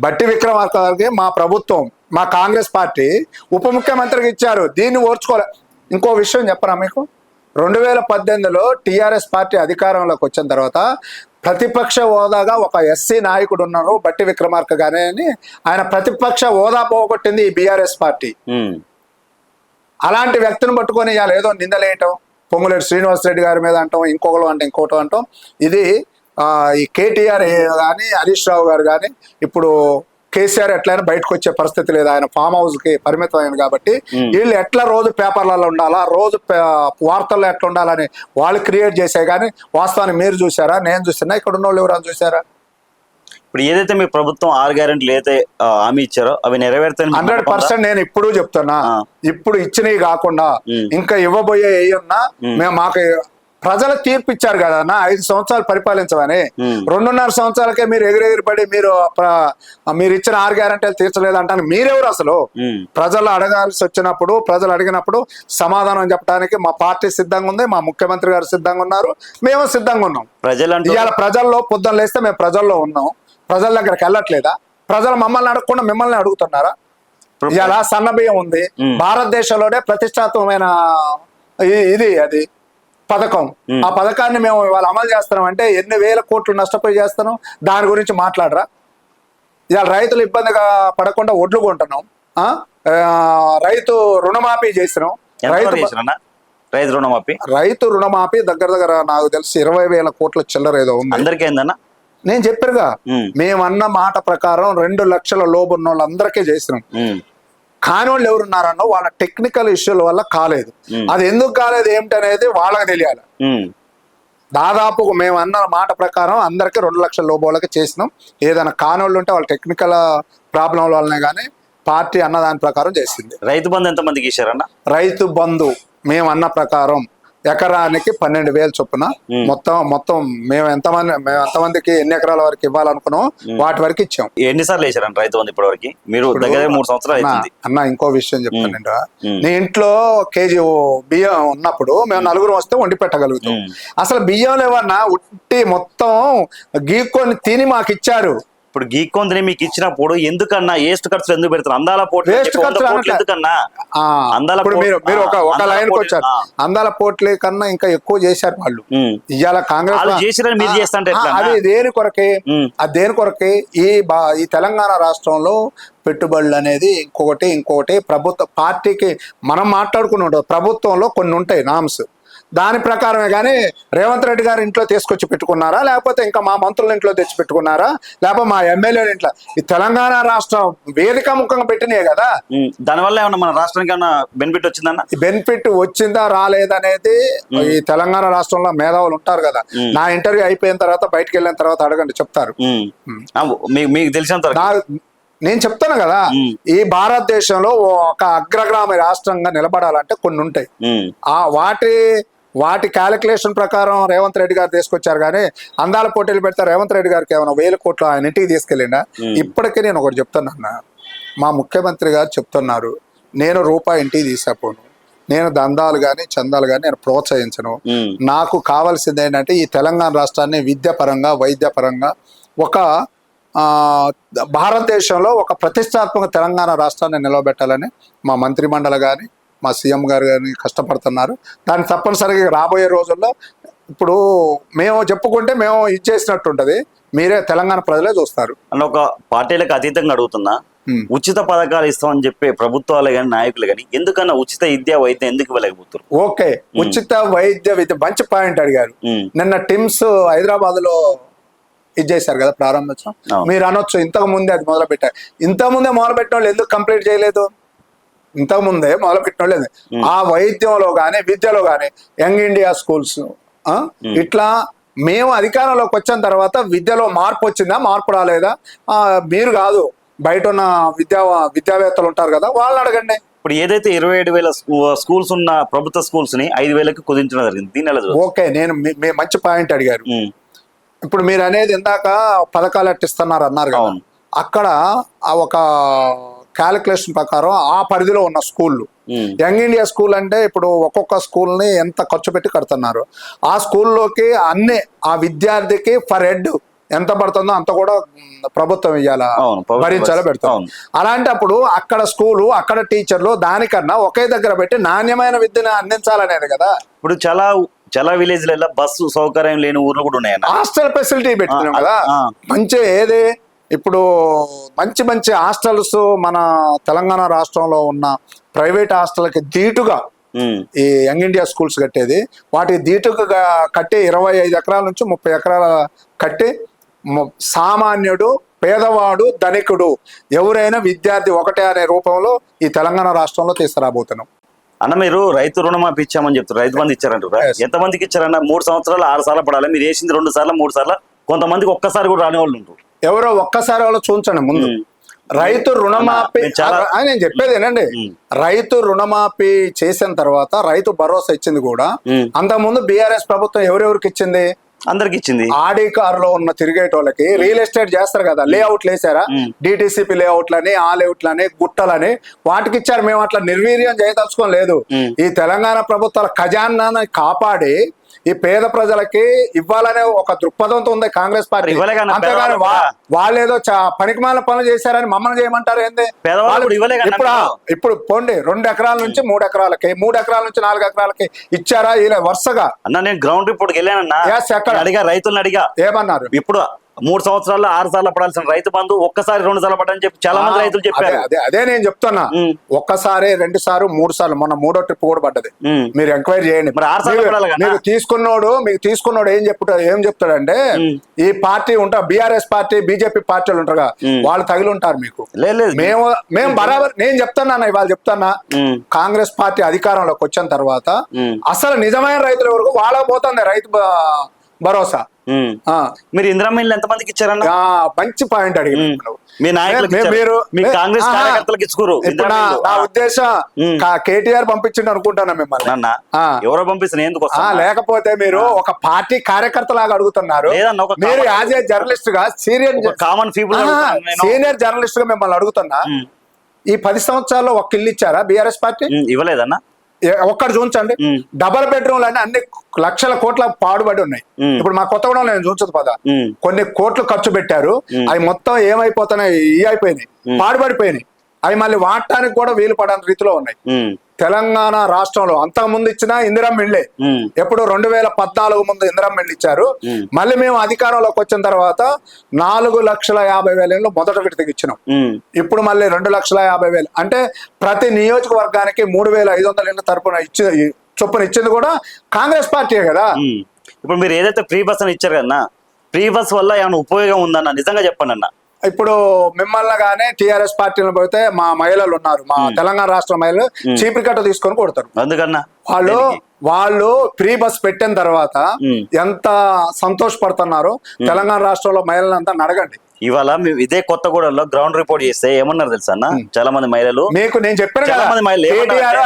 B: బట్టి విక్రమార్క గారికి మా ప్రభుత్వం, మా కాంగ్రెస్ పార్టీ ఉప ముఖ్యమంత్రికి ఇచ్చారు. దీన్ని ఓర్చుకోలే. ఇంకో విషయం చెప్పరా మీకు, 2018లో టీఆర్ఎస్ పార్టీ అధికారంలోకి వచ్చిన తర్వాత ప్రతిపక్ష హోదాగా ఒక ఎస్సీ నాయకుడు ఉన్నారు, బట్టి విక్రమార్క గానే అని. ఆయన ప్రతిపక్ష హోదా పోగొట్టింది ఈ బీఆర్ఎస్ పార్టీ. అలాంటి వ్యక్తిని పట్టుకొని ఇవాళ ఏదో నిందలేయటం, పొంగులేటి శ్రీనివాసరెడ్డి గారి మీద అంటాం, ఇంకొకరు అంటే ఇంకోటి అంటాం. ఇది ఈ కేటీఆర్ కానీ, హరీష్ రావు గారు కానీ, ఇప్పుడు కేసీఆర్ ఎట్లయినా బయటకు వచ్చే పరిస్థితి లేదు. ఆయన ఫామ్ హౌస్ కి పరిమితం అయింది కాబట్టి వీళ్ళు ఎట్లా రోజు పేపర్లలో ఉండాలా, రోజు వార్తల్లో ఎట్లా ఉండాలని వాళ్ళు క్రియేట్ చేసే. కానీ వాస్తవాన్ని మీరు చూసారా, నేను చూసినా, ఇక్కడ ఉన్న వాళ్ళు ఎవరైనా చూసారా?
A: ఇప్పుడు ఏదైతే మీ ప్రభుత్వం 6 గ్యారెంటీలు ఏదైతే హామీ ఇచ్చారో అవి నెరవేర్తాయి
B: 100%. నేను ఇప్పుడు చెప్తున్నా, ఇప్పుడు ఇచ్చినవి కాకుండా ఇంకా ఇవ్వబోయే ఏమన్నా మేము మాకు ప్రజలు తీర్పు ఇచ్చారు కదా అన్న, 5 సంవత్సరాలు పరిపాలించమని. 2.5 సంవత్సరాలకే మీరు ఎగిరెగిరిపడి మీరు ఇచ్చిన 6 గ్యారెంటీలు తీర్చలేదు అంటాను. మీరెవరు అసలు? ప్రజలు అడగాల్సి వచ్చినప్పుడు, ప్రజలు అడిగినప్పుడు సమాధానం చెప్పడానికి మా పార్టీ సిద్ధంగా ఉంది, మా ముఖ్యమంత్రి గారు సిద్ధంగా ఉన్నారు, మేము సిద్ధంగా ఉన్నాం. ఇవాళ ప్రజల్లో పొద్దున్న లేస్తే మేము ప్రజల్లో ఉన్నాం, ప్రజల దగ్గరికి వెళ్ళట్లేదా? ప్రజలు మమ్మల్ని అడగకుండా మిమ్మల్ని అడుగుతున్నారా? ఇవాళ సన్నబియ్యం ఉంది, భారతదేశంలోనే ప్రతిష్టాత్మకమైన అది పథకం. ఆ పథకాన్ని మేము ఇవాళ అమలు చేస్తున్నాం అంటే ఎన్ని వేల కోట్లు నష్టపోయి చేస్తున్నాం, దాని గురించి మాట్లాడరా? ఇవాళ రైతులు ఇబ్బందిగా పడకుండా ఒడ్లు కొంటున్నాం, రైతు రుణమాఫీ చేసినాం. రైతు రుణమాఫీ దగ్గర నాకు తెలిసి 20,000 కోట్ల చిల్లర ఏదో ఉంది.
A: అందరికీ ఏందన్నా?
B: నేను చెప్పారుగా, మేమన్న మాట ప్రకారం 2 లక్షల లోపు ఉన్న వాళ్ళందరికీ చేసినాం. కాని వాళ్ళు ఎవరున్నారన్నో వాళ్ళ టెక్నికల్ ఇష్యూల వల్ల కాలేదు. అది ఎందుకు కాలేదు ఏమిటనేది వాళ్ళకి తెలియాలి. దాదాపు మేము అన్న మాట ప్రకారం అందరికీ 2 లక్షల లోపు వాళ్ళకి చేసినాం. ఏదైనా కానోళ్ళు ఉంటే వాళ్ళ టెక్నికల్ ప్రాబ్లం వల్లనే కానీ పార్టీ అన్న దాని ప్రకారం చేసింది.
A: రైతు బంధు ఎంతమందికి ఇచ్చారన్న?
B: రైతు బంధు మేము అన్న ప్రకారం ఎకరానికి 12,000 చొప్పున మొత్తం మేము ఎంతమందికి ఎన్ని ఎకరాల వరకు ఇవ్వాలనుకున్నాం వాటి వరకు ఇచ్చాం.
A: ఎన్నిసార్లు వేసారంట రైతు బంధు ఇప్పటి వరకు? మీరు దగ్గర 3 సంవత్సరాలు
B: అన్న. ఇంకో విషయం చెప్తానండి, నీ ఇంట్లో కేజీ బియ్యం ఉన్నప్పుడు మేము 4 వస్తే వండి పెట్టగలుగుతాం. అసలు బియ్యం లేవన్నా ఉట్టి మొత్తం గీక్కొని తిని మాకు ఇచ్చారు.
A: ఇప్పుడు గీక్కొందని మీకు ఇచ్చినప్పుడు ఎందుకన్నా వేస్ట్ ఖర్చులు ఎందుకు పెడతారు? అందాల పోట్లు ఎందుకన్నా?
B: మీరు ఒక లైన్ కి వచ్చారు. అందాల పోట్లే కన్నా ఇంకా ఎక్కువ చేశారు వాళ్ళు. ఇవాళ కాంగ్రెస్ అది దేని కొరకే? అది దేని కొరకే? ఈ తెలంగాణ రాష్ట్రంలో పెట్టుబడులు అనేది ఇంకొకటి ప్రభుత్వ పార్టీకి మనం మాట్లాడుకుని ప్రభుత్వంలో కొన్ని ఉంటాయి నామ్స్, దాని ప్రకారమే. కానీ రేవంత్ రెడ్డి గారి ఇంట్లో తీసుకొచ్చి పెట్టుకున్నారా, లేకపోతే ఇంకా మా మంత్రుల ఇంట్లో తెచ్చి పెట్టుకున్నారా, లేకపోతే మా ఎమ్మెల్యేల ఇంట్లో? ఈ తెలంగాణ రాష్ట్రం వేదిక ముఖంగా పెట్టినాయి కదా.
A: దానివల్ల ఏమన్నా మన రాష్ట్రానికి ఏమన్నా బెనిఫిట్ వచ్చిందన్న?
B: బెనిఫిట్ వచ్చిందా రాలేదనేది ఈ తెలంగాణ రాష్ట్రంలో మేధావులు ఉంటారు కదా. నా ఇంటర్వ్యూ అయిపోయిన తర్వాత బయటకు వెళ్ళిన తర్వాత అడగండి, చెప్తారు.
A: మీకు తెలిసినంత
B: నేను చెప్తాను కదా, ఈ భారతదేశంలో ఒక అగ్రగ్రామ రాష్ట్రంగా నిలబడాలంటే కొన్ని ఉంటాయి. వాటి క్యాలిక్యులేషన్ ప్రకారం రేవంత్ రెడ్డి గారు తీసుకొచ్చారు. కానీ అందాల పోటీలు పెడితే రేవంత్ రెడ్డి గారికి ఏమైనా 1000 కోట్లు ఆయన ఇంటికి తీసుకెళ్ళిండా? ఇప్పటికీ నేను ఒకటి చెప్తున్నా, మా ముఖ్యమంత్రి గారు చెప్తున్నారు, నేను రూపాయి ఇంటికి తీసాపోను, నేను దందాలు కానీ చందాలు కానీ నేను ప్రోత్సహించను. నాకు కావాల్సింది ఏంటంటే ఈ తెలంగాణ రాష్ట్రాన్ని విద్యాపరంగా, వైద్యపరంగా ఒక భారతదేశంలో ఒక ప్రతిష్టాత్మక తెలంగాణ రాష్ట్రాన్ని నిలబెట్టాలని మా మంత్రిమండలి కానీ, మా సీఎం గారు కానీ కష్టపడుతున్నారు. దాన్ని తప్పనిసరిగా రాబోయే రోజుల్లో ఇప్పుడు మేము చెప్పుకుంటే మేము ఇచ్చేసినట్టు ఉంటుంది, మీరే తెలంగాణ ప్రజలే చూస్తారు.
A: అన్న ఒక పార్టీలకు అతీతంగా అడుగుతున్నా, ఉచిత పథకాలు ఇస్తామని చెప్పే ప్రభుత్వాలు కానీ నాయకులు కానీ ఎందుకన్నా ఉచిత విద్యా వైద్యం ఎందుకు ఇవ్వలేకపోతారు?
B: ఓకే, ఉచిత వైద్య మంచి పాయింట్ అడిగారు. నిన్న టిమ్స్ హైదరాబాద్ లో ఇది చేశారు కదా, ప్రారంభించడం. మీరు అనొచ్చు ఇంతకు ముందే అది మొదలుపెట్టారు. ఇంతకుముందే మొదలుపెట్టిన వాళ్ళు ఎందుకు కంప్లీట్ చేయలేదు? ఇంతకు ముందే మొదలుపెట్టిన వాళ్ళు ఆ వైద్యంలో కానీ విద్యలో కానీ యంగ్ ఇండియా స్కూల్స్ ఇట్లా మేము అధికారంలోకి వచ్చిన తర్వాత విద్యలో మార్పు వచ్చిందా, మార్పు రాలేదా? మీరు కాదు, బయట ఉన్న విద్యావేత్తలు ఉంటారు కదా, వాళ్ళని అడగండి.
A: ఇప్పుడు ఏదైతే 27,000 స్కూల్స్ ఉన్న ప్రభుత్వ స్కూల్స్ ని 5,000కి కుదించడం జరిగింది. దీని
B: ఓకే, నేను మంచి పాయింట్ అడిగారు. ఇప్పుడు మీరు అనేది ఇందాక పథకాలు ఎట్టిస్తున్నారు అన్నారు కదా, అక్కడ ఒక క్యాలిక్యులేషన్ ప్రకారం ఆ పరిధిలో ఉన్న స్కూళ్ళు. యంగ్ ఇండియా స్కూల్ అంటే ఇప్పుడు ఒక్కొక్క స్కూల్ని ఎంత ఖర్చు పెట్టి కడుతున్నారు. ఆ స్కూల్లోకి అన్ని ఆ విద్యార్థికి ఫర్ హెడ్ ఎంత పడుతుందో అంత కూడా ప్రభుత్వం ఇవ్వాలా, భరించాలో పెడతాం. అలాంటప్పుడు అక్కడ స్కూలు, అక్కడ టీచర్లు దానికన్నా ఒకే దగ్గర పెట్టి నాణ్యమైన విద్యను అందించాలనేది కదా.
A: ఇప్పుడు చాలా విలేజ్లలో బస్సు సౌకర్యం లేని ఊర్లు కూడా ఉన్నాయి.
B: హాస్టల్ ఫెసిలిటీ పెట్టినాం కదా మంచి. ఏది ఇప్పుడు మంచి మంచి హాస్టల్స్ మన తెలంగాణ రాష్ట్రంలో ఉన్న ప్రైవేట్ హాస్టల్కి ధీటుగా ఈ యంగ్ ఇండియా స్కూల్స్ కట్టేది. వాటికి ధీటుగా కట్టి 25 ఎకరాల నుంచి 30 ఎకరాల కట్టి సామాన్యుడు, పేదవాడు, ధనికుడు ఎవరైనా విద్యార్థి ఒకటే అనే రూపంలో ఈ తెలంగాణ రాష్ట్రంలో తీసుకురాబోతున్నాం.
A: అన్న మీరు రైతు రుణమాఫీ ఇచ్చామని చెప్తారు, రైతు బంధు ఇచ్చారంటారు. ఎంతమందికి ఇచ్చారన్న? 3 సంవత్సరాలు 6 సార్లు పడాలి. మీరు వేసింది 2 సార్లు 3 సార్లు, కొంతమందికి ఒక్కసారి కూడా రాని వాళ్ళు ఉంటారు.
B: ఎవరో ఒక్కసారి వాళ్ళు చూంచండి ముందు. రైతు రుణమాఫీ నేను చెప్పేది ఏంటండి, రైతు రుణమాఫీ చేసిన తర్వాత రైతు భరోసా ఇచ్చింది కూడా అంతకుముందు బీఆర్ఎస్ ప్రభుత్వం ఎవరెవరికి ఇచ్చింది?
A: అందరికి ఇచ్చింది.
B: ఆడి కారులో ఉన్న తిరిగేటోళ్ళకి రియల్ ఎస్టేట్ చేస్తారు కదా, లేఅవుట్లు వేసారా, డిటిసిపి లేఅవుట్లని, ఆ లేఅవుట్లని, గుట్టలని వాటికి ఇచ్చారు. మేము అట్లా నిర్వీర్యం చేయదలుచుకోలేదు. ఈ తెలంగాణ ప్రభుత్వాల ఖజానాన్ని కాపాడి ఈ పేద ప్రజలకి ఇవ్వాలనే ఒక దృక్పథంతో ఉంది కాంగ్రెస్ పార్టీ. అంతేగాని వాళ్ళేదో పనికిమాల పనులు చేశారని మమ్మల్ని చేయమంటారు ఏంది? ఇప్పుడు పోండి 2 ఎకరాల నుంచి 3 ఎకరాలకి, 3 ఎకరాల నుంచి 4 ఎకరాలకి ఇచ్చారా ఇలా వరుసగా?
A: అన్న నేను గ్రౌండ్ రిపోర్ట్కి వెళ్ళానన్నా, అడిగా రైతులను అడిగా,
B: ఏమన్నారు?
A: ఇప్పుడు 3 సంవత్సరాల్లో 6 సార్లు పడాల్సిన రైతు బంధు ఒక్కసారి 2 సార్లు పడని చెప్పి చాలా మంది రైతులు చెప్పారు.
B: అదే నేను చెప్తున్నా, ఒక్కసారి 2 సార్లు 3 సార్లు, మొన్న 3వ ట్రిప్ కూడా పడ్డది. మీరు ఎంక్వైరీ చేయండి. మీకు తీసుకున్నోడు ఏం చెప్తాడంటే ఈ పార్టీ ఉంటా, బీఆర్ఎస్ పార్టీ, బీజేపీ పార్టీలు ఉంటారుగా, వాళ్ళు తగిలి ఉంటారు మీకు. మేము బరాబర్ నేను చెప్తానా, ఇవాళ చెప్తానా, కాంగ్రెస్ పార్టీ అధికారంలోకి వచ్చిన తర్వాత అసలు నిజమైన రైతుల వరకు వాళ్ళ పోతుంది రైతు భరోసా.
A: మీరు ఇందిరమ్మ ఇల్లు ఎంతమందికి ఇచ్చారన్న?
B: మంచి పాయింట్ అడిగి
A: మీ నాయకులు కాంగ్రెస్ కార్యకర్తలకు ఇచ్చుకోరు.
B: నా ఉద్దేశం కేటీఆర్ పంపించిండు అనుకుంటాను మిమ్మల్ని.
A: ఎవరో పంపిస్తున్నా ఎందుకు?
B: లేకపోతే మీరు ఒక పార్టీ కార్యకర్త లాగా అడుగుతున్నారు. మీరు యాజ్ ఏ జర్నలిస్ట్ గా
A: కామన్ పీపుల్
B: సీనియర్ జర్నలిస్ట్ గా మిమ్మల్ని అడుగుతున్నా, ఈ 10 సంవత్సరాల్లో ఒక ఇల్లు ఇచ్చారా బీఆర్ఎస్ పార్టీ?
A: ఇవ్వలేదన్నా.
B: ఒక్కటి చూంచండి, డబల్ బెడ్రూమ్లు అని అన్ని లక్షల కోట్ల పాడుబడి ఉన్నాయి. ఇప్పుడు మా కొత్తగూడెం నేను చూంచదు పద, కొన్ని కోట్లు ఖర్చు పెట్టారు, అవి మొత్తం ఏమైపోతున్నాయి, అయిపోయినాయి, పాడుబడిపోయినాయి. అవి మళ్ళీ వాడటానికి కూడా వీలు పడని రీతిలో ఉన్నాయి. తెలంగాణ రాష్ట్రంలో అంతకు ముందు ఇచ్చిన ఇందిరమ్మ ఇళ్ళే, ఎప్పుడు 2014 ముందు ఇందిరమ్మ ఇళ్ళు ఇచ్చారు. మళ్ళీ మేము అధికారంలోకి వచ్చిన తర్వాత 4,50,000 ఇళ్ళు మొదట విడతకి ఇచ్చినాం. ఇప్పుడు మళ్ళీ 2,50,000 అంటే ప్రతి నియోజకవర్గానికి 3,500 ఇళ్ళ తరపున చొప్పున ఇచ్చింది కూడా కాంగ్రెస్ పార్టీయే కదా.
A: ఇప్పుడు మీరు ఏదైతే ఫ్రీ బస్ అని ఇచ్చారు కదా, ఫ్రీ బస్ వల్ల ఏమైనా ఉపయోగం ఉందన్న నిజంగా చెప్పండి అన్న.
B: ఇప్పుడు మిమ్మల్ని గానే టిఆర్ఎస్ పార్టీలో పోతే మా మహిళలు ఉన్నారు, మా తెలంగాణ రాష్ట్ర మహిళలు చీపురు కట్ట తీసుకొని కొడతారు.
A: అందుకన్నా
B: వాళ్ళు ఫ్రీ బస్ పెట్టిన తర్వాత ఎంత సంతోషపడుతున్నారు తెలంగాణ రాష్ట్రంలో మహిళలంతా అడగండి.
A: ఇవాళ మేము ఇదే కొత్తగూడెంలో గ్రౌండ్ రిపోర్ట్ చేస్తే ఏమన్నారు తెలుసా అన్న, చాలా మంది మహిళలు
B: మీకు నేను చెప్పాను కదా,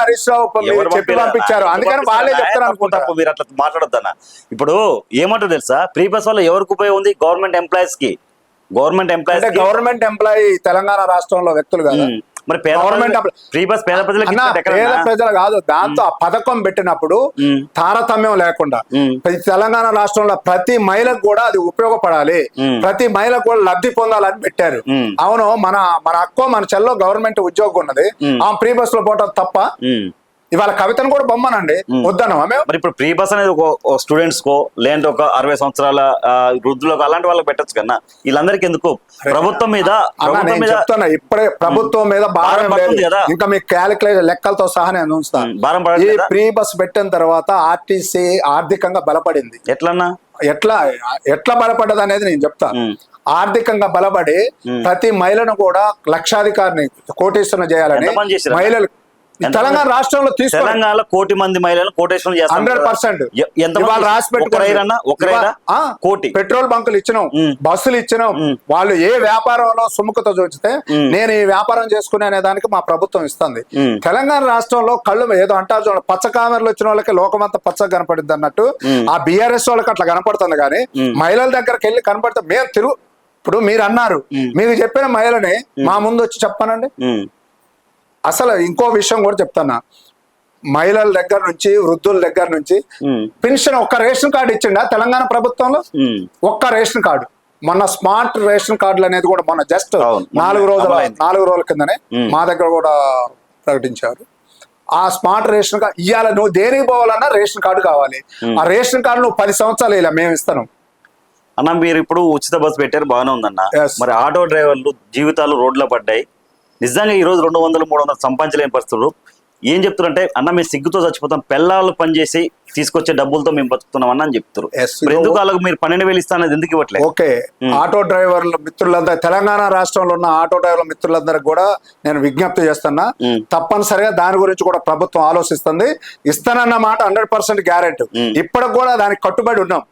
B: హరీష్ రావు చెప్పి పంపించారు, అందుకని వాళ్ళే చెప్తారు అనుకుంటా.
A: మీరు అట్లా మాట్లాడొద్దన్న. ఇప్పుడు ఏమంటారు తెలుసా, ఫ్రీ బస్ వల్ల ఎవరికి ఉపయోగం ఉంది? గవర్నమెంట్ ఎంప్లాయీస్ కి.
B: గవర్నమెంట్ ఎంప్లాయీ తెలంగాణ రాష్ట్రంలో వ్యక్తులు కదా,
A: మరి పేద
B: ప్రజలు కాదు. దాంతో ఆ పథకం పెట్టినప్పుడు తారతమ్యం లేకుండా తెలంగాణ రాష్ట్రంలో ప్రతి మహిళకు కూడా అది ఉపయోగపడాలి, ప్రతి మహిళకు కూడా లబ్ధి పొందాలని పెట్టారు. అవును, మన అక్కో మన చెల్లో గవర్నమెంట్ ఉద్యోగం ఉన్నది, ఆ ఫ్రీ బస్ లో పోవటం తప్ప? ఇవాళ కవితను కూడా బొమ్మనండి వద్దను.
A: మరి ఇప్పుడు ఫ్రీ బస్ అనేది ఒక స్టూడెంట్స్ కో, లేదంటే ఒక 60 సంవత్సరాల వృద్ధులకు, అలాంటి వాళ్ళకి పెట్టచ్చు కన్నా, వీళ్ళందరికీ ఎందుకు? ప్రభుత్వం మీద
B: చెప్తున్నా, ఇప్పుడే ప్రభుత్వం మీద భారం కదా. ఇంకా మీకు క్యాలిక్యులేషన్ లెక్కలతో సహా నేను ఉంచుతాను. ఈ ఫ్రీ బస్ పెట్టిన తర్వాత ఆర్టీసీ ఆర్థికంగా బలపడింది. ఎట్లా బలపడ్డది అనేది నేను చెప్తాను. ఆర్థికంగా బలపడి ప్రతి మహిళను కూడా లక్షాధికారిని కోటీశ్వరం చేయాలని మహిళలు తెలంగాణ రాష్ట్రంలో
A: తెలంగాణ 1 కోటి మంది మహిళలు కోటేశ్వరం
B: 100%. పెట్రోల్ బంకులు ఇచ్చినాం, బస్సులు ఇచ్చినాం. వాళ్ళు ఏ వ్యాపారంలో సుముఖత చూపితే నేను ఈ వ్యాపారం చేసుకునే అనే దానికి మా ప్రభుత్వం ఇస్తుంది. తెలంగాణ రాష్ట్రంలో కళ్ళు ఏదో అంటారు చూడండి, పచ్చ కామెరలు వచ్చిన వాళ్ళకి లోకమంతా పచ్చగా కనపడింది అన్నట్టు ఆ బీఆర్ఎస్ వాళ్ళకి అట్లా కనపడుతుంది. కానీ మహిళల దగ్గరికి వెళ్ళి కనపడితే మేము ఇప్పుడు మీరు అన్నారు, మీకు చెప్పిన మహిళని మా ముందు వచ్చి చెప్పానండి. అసలు ఇంకో విషయం కూడా చెప్తాను, మహిళల దగ్గర నుంచి వృద్ధుల దగ్గర నుంచి పెన్షన్ ఒక్క రేషన్ కార్డు ఇచ్చిండా తెలంగాణ ప్రభుత్వంలో? ఒక్క రేషన్ కార్డు. మొన్న స్మార్ట్ రేషన్ కార్డులు అనేది కూడా మొన్న జస్ట్ 4 రోజుల కిందనే మా దగ్గర కూడా ప్రకటించారు. ఆ స్మార్ట్ రేషన్ కార్డు ఇవాళ నువ్వు దేనికి పోవాలన్నా రేషన్ కార్డు కావాలి. ఆ రేషన్ కార్డు నువ్వు 10 సంవత్సరాలు ఇలా మేము ఇస్తాను
A: అన్న. మీరు ఇప్పుడు ఉచిత బస్సు పెట్టారు, బాగానే ఉందన్న. మరి ఆటో డ్రైవర్లు జీవితాలు రోడ్లో పడ్డాయి. నిజంగా ఈ రోజు 200-300 సంపాదించలేని పరిస్థితులు. ఏం చెప్తారంటే, అన్న మేము సిగ్గుతో చచ్చిపోతాం, పిల్లలు పనిచేసి తీసుకొచ్చే డబ్బులతో మేము బతుకుతున్నాం అన్న అని చెప్తారు. ఎందుకు వాళ్ళకు మీరు 12,000 ఇస్తానది ఎందుకు ఇవ్వట్లేదు?
B: ఓకే, ఆటో డ్రైవర్ల మిత్రులందరూ, తెలంగాణ రాష్ట్రంలో ఉన్న ఆటో డ్రైవర్ల మిత్రులందరికీ కూడా నేను విజ్ఞప్తి చేస్తున్నా, తప్పనిసరిగా దాని గురించి కూడా ప్రభుత్వం ఆలోచిస్తుంది. ఇస్తానన్న మాట 100% గ్యారెంటీ. ఇప్పటికి కూడా దానికి కట్టుబడి ఉన్నాం.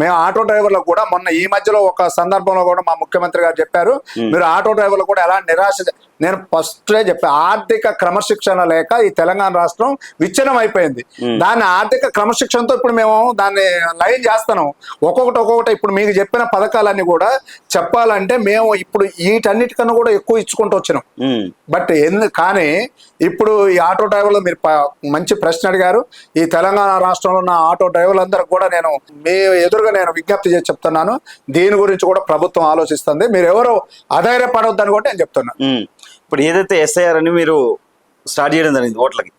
B: మేము ఆటో డ్రైవర్లకు కూడా మొన్న ఈ మధ్యలో ఒక సందర్భంలో కూడా మా ముఖ్యమంత్రి గారు చెప్పారు, మీరు ఆటో డ్రైవర్లు కూడా ఎలా నిరాశ. నేను ఫస్టే చెప్పా, ఆర్థిక క్రమశిక్షణ లేక ఈ తెలంగాణ రాష్ట్రం విచ్ఛిన్నం అయిపోయింది. దాన్ని ఆర్థిక క్రమశిక్షణతో ఇప్పుడు మేము దాన్ని లైన్ చేస్తున్నాం. ఒక్కొక్కటి ఇప్పుడు మీకు చెప్పిన పథకాలన్నీ కూడా చెప్పాలంటే మేము ఇప్పుడు వీటన్నిటికన్నా కూడా ఎక్కువ ఇచ్చుకుంటూ వచ్చినాం. బట్ కానీ ఇప్పుడు ఈ ఆటో డ్రైవర్లు మీరు మంచి ప్రశ్న అడిగారు. ఈ తెలంగాణ రాష్ట్రంలో ఉన్న ఆటో డ్రైవర్లందరూ కూడా నేను మీ ఎదురుగా నేను విజ్ఞప్తి చేసి చెప్తున్నాను, దీని గురించి కూడా ప్రభుత్వం ఆలోచిస్తుంది. మీరు ఎవరు అధైర్యపడవద్దని కూడా నేను చెప్తున్నా.
A: ఇప్పుడు ఏదైతే ఎస్ఐఆర్ అని మీరు స్టార్ట్ చేయడం జరిగింది, ఓట్లకి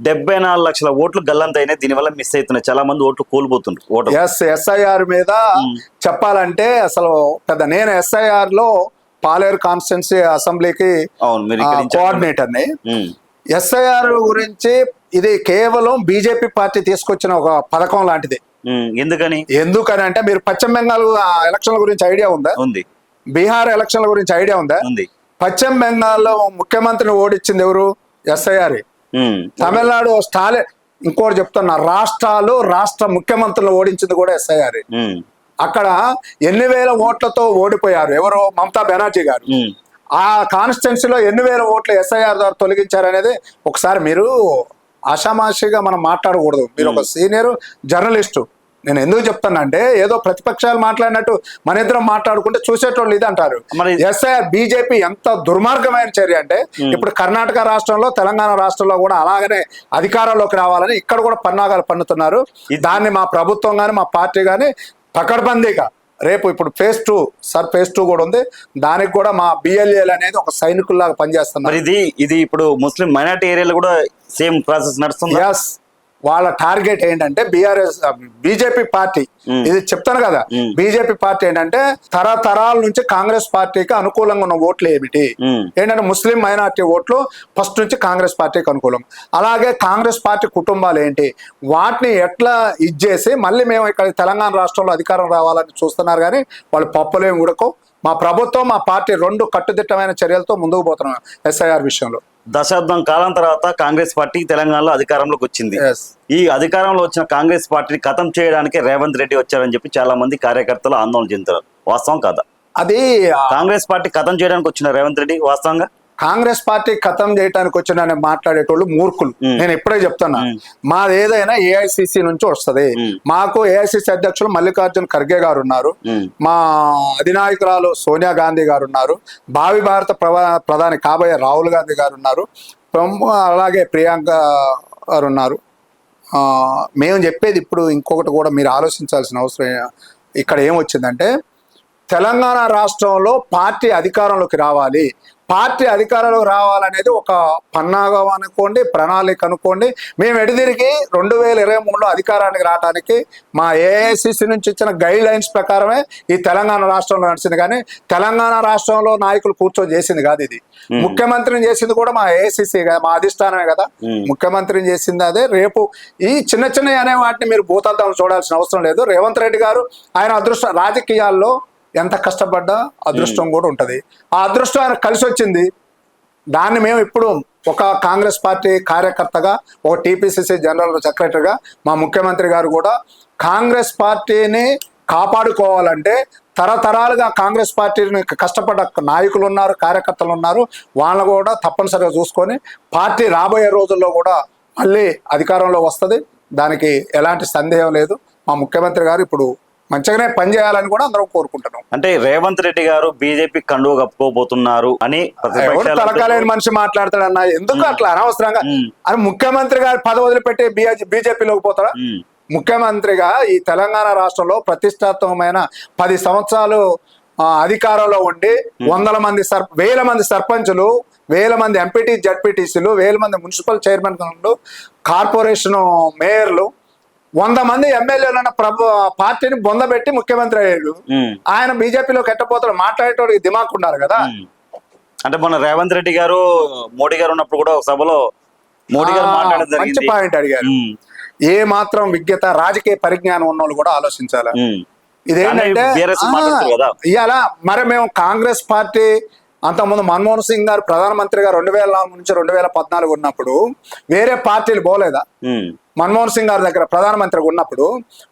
A: 74 లక్షల ఓట్లు గల్లంత అయినాయి. దీనివల్ల మిస్ అవుతున్నాయి, చాలా మంది ఓట్లు కోల్పోతున్నారు.
B: ఎస్ఐఆర్ మీద చెప్పాలంటే అసలు పెద్ద, నేను ఎస్ఐఆర్ లో పాలేరు కాన్స్టిట్యున్సీ అసెంబ్లీకి కోఆర్డినేటర్ని. ఎస్ఐఆర్ గురించి ఇది కేవలం బీజేపీ పార్టీ తీసుకొచ్చిన ఒక పథకం లాంటిది. ఎందుకని అంటే, మీరు పశ్చిమ బెంగాల్ ఎలక్షన్ల గురించి ఐడియా ఉందా?
A: ఉంది.
B: బీహార్ ఎలక్షన్ల గురించి ఐడియా ఉందా?
A: ఉంది.
B: పశ్చిమ బెంగాల్లో ముఖ్యమంత్రిని ఓడించింది ఎవరు? ఎస్ఐఆర్. తమిళనాడు స్టాలిన్, ఇంకోటి చెప్తున్నా, రాష్ట్ర ముఖ్యమంత్రులు ఓడించింది కూడా ఎస్ఐఆర్. అక్కడ ఎన్ని వేల ఓట్లతో ఓడిపోయారు ఎవరు? మమతా బెనర్జీ గారు. ఆ కాన్స్టిట్యున్సీలో ఎన్ని వేల ఓట్లు ఎస్ఐఆర్ ద్వారా తొలగించారనేది ఒకసారి మీరు ఆషామాషిగా మనం మాట్లాడకూడదు. మీరు ఒక సీనియర్ జర్నలిస్టు. నేను ఎందుకు చెప్తానంటే, ఏదో ప్రతిపక్షాలు మాట్లాడినట్టు మన ఇద్దరం మాట్లాడుకుంటే చూసేటోళ్ళు ఇది అంటారు. ఎస్ఐఆర్ బీజేపీ ఎంత దుర్మార్గమైన చర్య అంటే, ఇప్పుడు కర్ణాటక రాష్ట్రంలో, తెలంగాణ రాష్ట్రంలో కూడా అలాగనే అధికారంలోకి రావాలని ఇక్కడ కూడా పన్నాగాలు పన్నుతున్నారు. దాన్ని మా ప్రభుత్వం కానీ మా పార్టీ కానీ పకడ్బందీగా రేపు ఇప్పుడు ఫేజ్ 2 కూడా ఉంది, దానికి కూడా మా బిఎల్ఏలు అనేది ఒక సైనికుల్లాగా పనిచేస్తున్నారు.
A: ఇది ఇప్పుడు ముస్లిం మైనారిటీ ఏరియాలో కూడా సేమ్ ప్రాసెస్ నడుస్తుంది.
B: వాళ్ళ టార్గెట్ ఏంటంటే బీజేపీ పార్టీ, ఇది చెప్తాను కదా, బీజేపీ పార్టీ ఏంటంటే తరతరాల నుంచి కాంగ్రెస్ పార్టీకి అనుకూలంగా ఉన్న ఓట్లు ఏమిటి ఏంటంటే, ముస్లిం మైనార్టీ ఓట్లు ఫస్ట్ నుంచి కాంగ్రెస్ పార్టీకి అనుకూలం. అలాగే కాంగ్రెస్ పార్టీ కుటుంబాలు ఏంటి, వాటిని ఎట్లా ఇచ్చేసి మళ్ళీ మేము ఇక్కడ తెలంగాణ రాష్ట్రంలో అధికారం రావాలని చూస్తున్నారు. కానీ వాళ్ళు పప్పులేం ఉడకవు. మా ప్రభుత్వం, మా పార్టీ 2 కట్టుదిట్టమైన చర్యలతో ముందుకు పోతున్నాం ఎస్ఐఆర్ విషయంలో.
A: దశాబ్దం కాలం తర్వాత కాంగ్రెస్ పార్టీ తెలంగాణలో అధికారంలోకి వచ్చింది. ఈ అధికారంలో వచ్చిన కాంగ్రెస్ పార్టీని ఖతం చేయడానికి రేవంత్ రెడ్డి వచ్చారని చెప్పి చాలా మంది కార్యకర్తలు ఆందోళన చెందుతారు. వాస్తవం కాదా?
B: అది
A: కాంగ్రెస్ పార్టీ ఖతం చేయడానికి వచ్చిన రేవంత్ రెడ్డి వాస్తవంగా
B: కాంగ్రెస్ పార్టీ ఖతం చేయడానికి వచ్చిన మాట్లాడేటోళ్ళు మూర్ఖులు. నేను ఇప్పుడే చెప్తున్నా, మాది ఏదైనా ఏఐసిసి నుంచి వస్తుంది. మాకు ఏఐసిసి అధ్యక్షులు మల్లికార్జున్ ఖర్గే గారు ఉన్నారు, మా అధినాయకురాలు సోనియా గాంధీ గారు ఉన్నారు, భావి భారత ప్రధాని కాబోయే రాహుల్ గాంధీ గారు ఉన్నారు, అలాగే ప్రియాంక గారు ఉన్నారు. మేము చెప్పేది ఇప్పుడు ఇంకొకటి కూడా మీరు ఆలోచించాల్సిన అవసరం ఇక్కడ ఏమొచ్చిందంటే, తెలంగాణ రాష్ట్రంలో పార్టీ అధికారంలోకి రావాలి. పార్టీ అధికారంలోకి రావాలనేది ఒక పన్నాగం అనుకోండి, ప్రణాళిక అనుకోండి. మేము ఎడిదిరిగి 2023లో అధికారానికి రావడానికి మా ఏఐసిసి నుంచి ఇచ్చిన గైడ్ లైన్స్ ప్రకారమే ఈ తెలంగాణ రాష్ట్రంలో నడిచింది. కానీ తెలంగాణ రాష్ట్రంలో నాయకులు కూర్చొని చేసింది కాదు. ఇది ముఖ్యమంత్రిని చేసింది కూడా మా ఏఐసిసి, మా అధిష్టానమే కదా ముఖ్యమంత్రిని చేసింది. అదే రేపు ఈ చిన్న అనే వాటిని మీరు భూతద్దాలు చూడాల్సిన అవసరం లేదు. రేవంత్ రెడ్డి గారు ఆయన అదృష్టం, రాజకీయాల్లో ఎంత కష్టపడ్డా అదృష్టం కూడా ఉంటుంది. ఆ అదృష్టం ఆయన కలిసి వచ్చింది. దాన్ని మేము ఇప్పుడు ఒక కాంగ్రెస్ పార్టీ కార్యకర్తగా, ఒక టీపీసీసీ జనరల్ సెక్రటరీగా మా ముఖ్యమంత్రి గారు కూడా కాంగ్రెస్ పార్టీని కాపాడుకోవాలంటే తరతరాలుగా కాంగ్రెస్ పార్టీని కష్టపడ్డ నాయకులు ఉన్నారు, కార్యకర్తలు ఉన్నారు. వాళ్ళని కూడా తప్పనిసరిగా చూసుకొని పార్టీ రాబోయే రోజుల్లో కూడా మళ్ళీ అధికారంలో వస్తుంది. దానికి ఎలాంటి సందేహం లేదు. మా ముఖ్యమంత్రి గారు ఇప్పుడు మంచిగానే పనిచేయాలని కూడా అందరం కోరుకుంటున్నాం.
A: అంటే రేవంత్ రెడ్డి గారు బీజేపీ కండువ కప్పుకోబోతున్నారు అని
B: ఎవరు తలకాలేని మనిషి మాట్లాడతాడన్నా, ఎందుకు అట్లా అనవసరంగా? అని ముఖ్యమంత్రి గారు పదవి వదిలిపెట్టి బీజేపీలోకి పోతారా? ముఖ్యమంత్రిగా ఈ తెలంగాణ రాష్ట్రంలో ప్రతిష్టాత్మకమైన 10 సంవత్సరాలు అధికారంలో ఉండి 1000 మంది సర్పంచులు, 1000 మంది ఎంపీటీ జడ్పీటీసీలు, 1000 మంది మున్సిపల్ చైర్మన్లు, కార్పొరేషన్ మేయర్లు, 100 మంది ఎమ్మెల్యేలు పార్టీని బొందబెట్టి ముఖ్యమంత్రి అయ్యాడు. ఆయన బీజేపీలోకి ఎట్టపోతాడు? మాట్లాడేటోడికి దిమాక్ ఉండాలి కదా.
A: అంటే మొన్న రేవంత్ రెడ్డి గారు మోడీ గారు ఉన్నప్పుడు కూడా ఒక సభలో మోడీ గారు మాట్లాడడం
B: మంచి పాయింట్ అడిగారు. ఏ మాత్రం విజ్ఞత, రాజకీయ పరిజ్ఞానం ఉన్న వాళ్ళు కూడా ఆలోచించాలి. ఇదేంటంటే ఇవాళ మరి మేము కాంగ్రెస్ పార్టీ అంతకుముందు మన్మోహన్ సింగ్ గారు ప్రధానమంత్రిగా 2004 నుంచి 2014 ఉన్నప్పుడు వేరే పార్టీలు పోలేదా? మన్మోహన్ సింగ్ గారి దగ్గర ప్రధానమంత్రిగా ఉన్నప్పుడు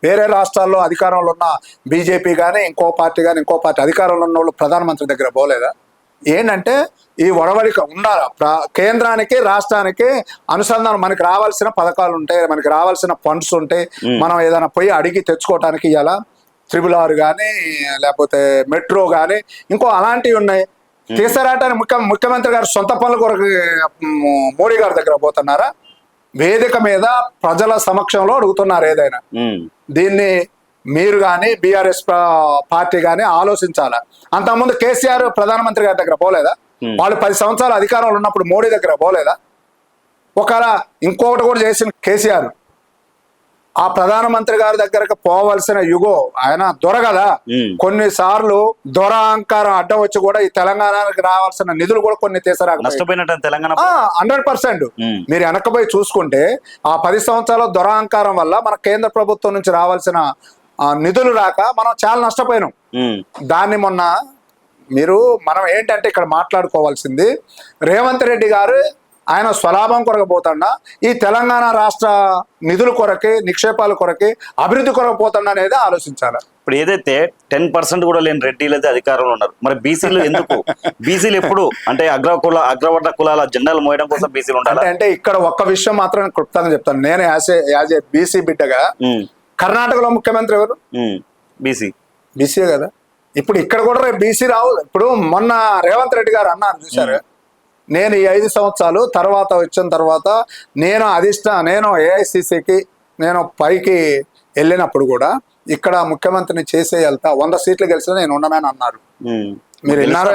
B: వేరే రాష్ట్రాల్లో అధికారంలో ఉన్న బీజేపీ కానీ ఇంకో పార్టీ అధికారంలో ఉన్న వాళ్ళు ప్రధానమంత్రి దగ్గర పోలేదా? ఏంటంటే ఈ ఒడవడిక ఉండాలి. కేంద్రానికి రాష్ట్రానికి అనుసంధానం, మనకి రావాల్సిన పథకాలు ఉంటాయి, మనకి రావాల్సిన ఫండ్స్ ఉంటాయి, మనం ఏదైనా పోయి అడిగి తెచ్చుకోవటానికి ఇలా 666 కానీ లేకపోతే మెట్రో కానీ ఇంకో అలాంటివి ఉన్నాయి. తీసుకురావటానికి ముఖ్యమంత్రి గారు సొంత పనుల కొరకు మోడీ గారి దగ్గర పోతున్నారా? వేదిక మీద ప్రజల సమక్షంలో అడుగుతున్నారు ఏదైనా. దీన్ని మీరు కానీ బీఆర్ఎస్ పార్టీ కానీ ఆలోచించాలా. అంతకుముందు కేసీఆర్ ప్రధానమంత్రి గారి దగ్గర పోలేదా? వాళ్ళు 10 సంవత్సరాలు అధికారంలో ఉన్నప్పుడు మోడీ దగ్గర పోలేదా? ఒకవేళ ఇంకొకటి కూడా చేసిన కేసీఆర్ ఆ ప్రధానమంత్రి గారి దగ్గరకు పోవలసిన యుగో, ఆయన దొర కదా. కొన్నిసార్లు దొర అహంకారం అడ్డం వచ్చి కూడా ఈ తెలంగాణకి రావాల్సిన నిధులు కూడా కొన్ని
A: తీసుకురాకపోయినట్టు తెలంగాణ
B: 100%. మీరు వెనకపోయి చూసుకుంటే ఆ 10 సంవత్సరాల దొర అహంకారం వల్ల మన కేంద్ర ప్రభుత్వం నుంచి రావాల్సిన నిధులు రాక మనం చాలా నష్టపోయినాం. దాన్ని మొన్న మనం ఏంటంటే ఇక్కడ మాట్లాడుకోవాల్సింది, రేవంత్ రెడ్డి గారు ఆయన స్వలాభం కొరకు పోతాడా, ఈ తెలంగాణ రాష్ట్ర నిధుల కొరకి, నిక్షేపాల కొరకి, అభివృద్ధి కొరకు పోతాడా అనేది ఆలోచించాలి.
A: ఇప్పుడు ఏదైతే 10% కూడా లేని రెడ్డిలు అయితే అధికారంలో ఉన్నారు, మరి బీసీలు ఎందుకు? బీసీలు ఎప్పుడు అంటే అగ్రవర్ణ కులాల జెండాలు మోయడం కోసం బీసీలు ఉండాలి.
B: అంటే ఇక్కడ ఒక్క విషయం మాత్రం క్లుప్తంగా చెప్తాను. నేను యాజ్ ఏ బీసీ బిడ్డగా, కర్ణాటకలో ముఖ్యమంత్రి ఎవరు? బీసీ కదా. ఇప్పుడు ఇక్కడ కూడా రేపు బీసీ రావు. ఇప్పుడు మొన్న రేవంత్ రెడ్డి గారు అన్నారు చూసారు, నేను ఈ 5 సంవత్సరాలు తర్వాత వచ్చిన తర్వాత నేను ఏఐసిసికి నేను పైకి వెళ్ళినప్పుడు కూడా ఇక్కడ ముఖ్యమంత్రిని చేసే వెళ్తా, 100 సీట్లు గెలిచినా నేను ఉండనని అన్నారు. మీరు విన్నారా?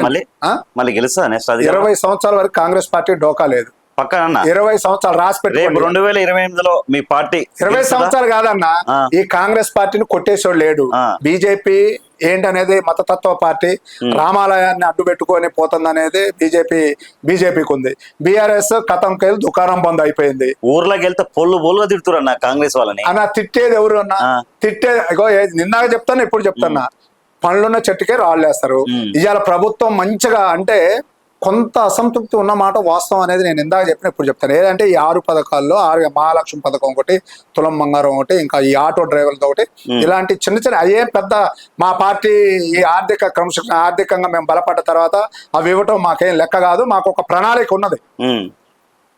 A: మళ్ళీ గెలుస్తా
B: 20 సంవత్సరాల వరకు కాంగ్రెస్ పార్టీ డోకా లేదు.
A: పక్కన
B: 20 సంవత్సరాలు రాసి పెట్టి
A: 2028లో మీ పార్టీ
B: 20 సంవత్సరాలు కాదన్నా, ఈ కాంగ్రెస్ పార్టీని కొట్టేసాడు లేడు. బీజేపీ ఏంటనేది మతతత్వ పార్టీ, రామాలయాన్ని అడ్డు పెట్టుకొని పోతుంది అనేది బీజేపీకి ఉంది. బీఆర్ఎస్ కథంకెళ్ళి దుకాణం బంద్ అయిపోయింది.
A: ఊర్లోకి వెళ్తే పొల్లుగా తిడుతున్నారు అన్న కాంగ్రెస్ వాళ్ళని.
B: అన్న తిట్టేది ఎవరు అన్నా? ఇగో నిన్నాక చెప్తాను, ఇప్పుడు చెప్తున్నా, పనులున్న చెట్టుకే రాళ్ళు వేస్తారు. ఇవాళ ప్రభుత్వం మంచిగా అంటే కొంత అసంతృప్తి ఉన్న మాట వాస్తవం అనేది నేను ఇందాక చెప్పిన ఇప్పుడు చెప్తాను. ఏదంటే ఈ 6 పథకాల్లో మహాలక్ష్మి పథకం ఒకటి, తులం బంగారం ఒకటి, ఇంకా ఈ ఆటో డ్రైవర్లతో ఒకటి, ఇలాంటి చిన్న అయ్యే పెద్ద మా పార్టీ ఈ ఆర్థిక క్రమశిక్షణ ఆర్థికంగా మేము బలపడ్డ తర్వాత అవి ఇవ్వటం మాకేం లెక్క కాదు, మాకు ఒక ప్రణాళిక ఉన్నది.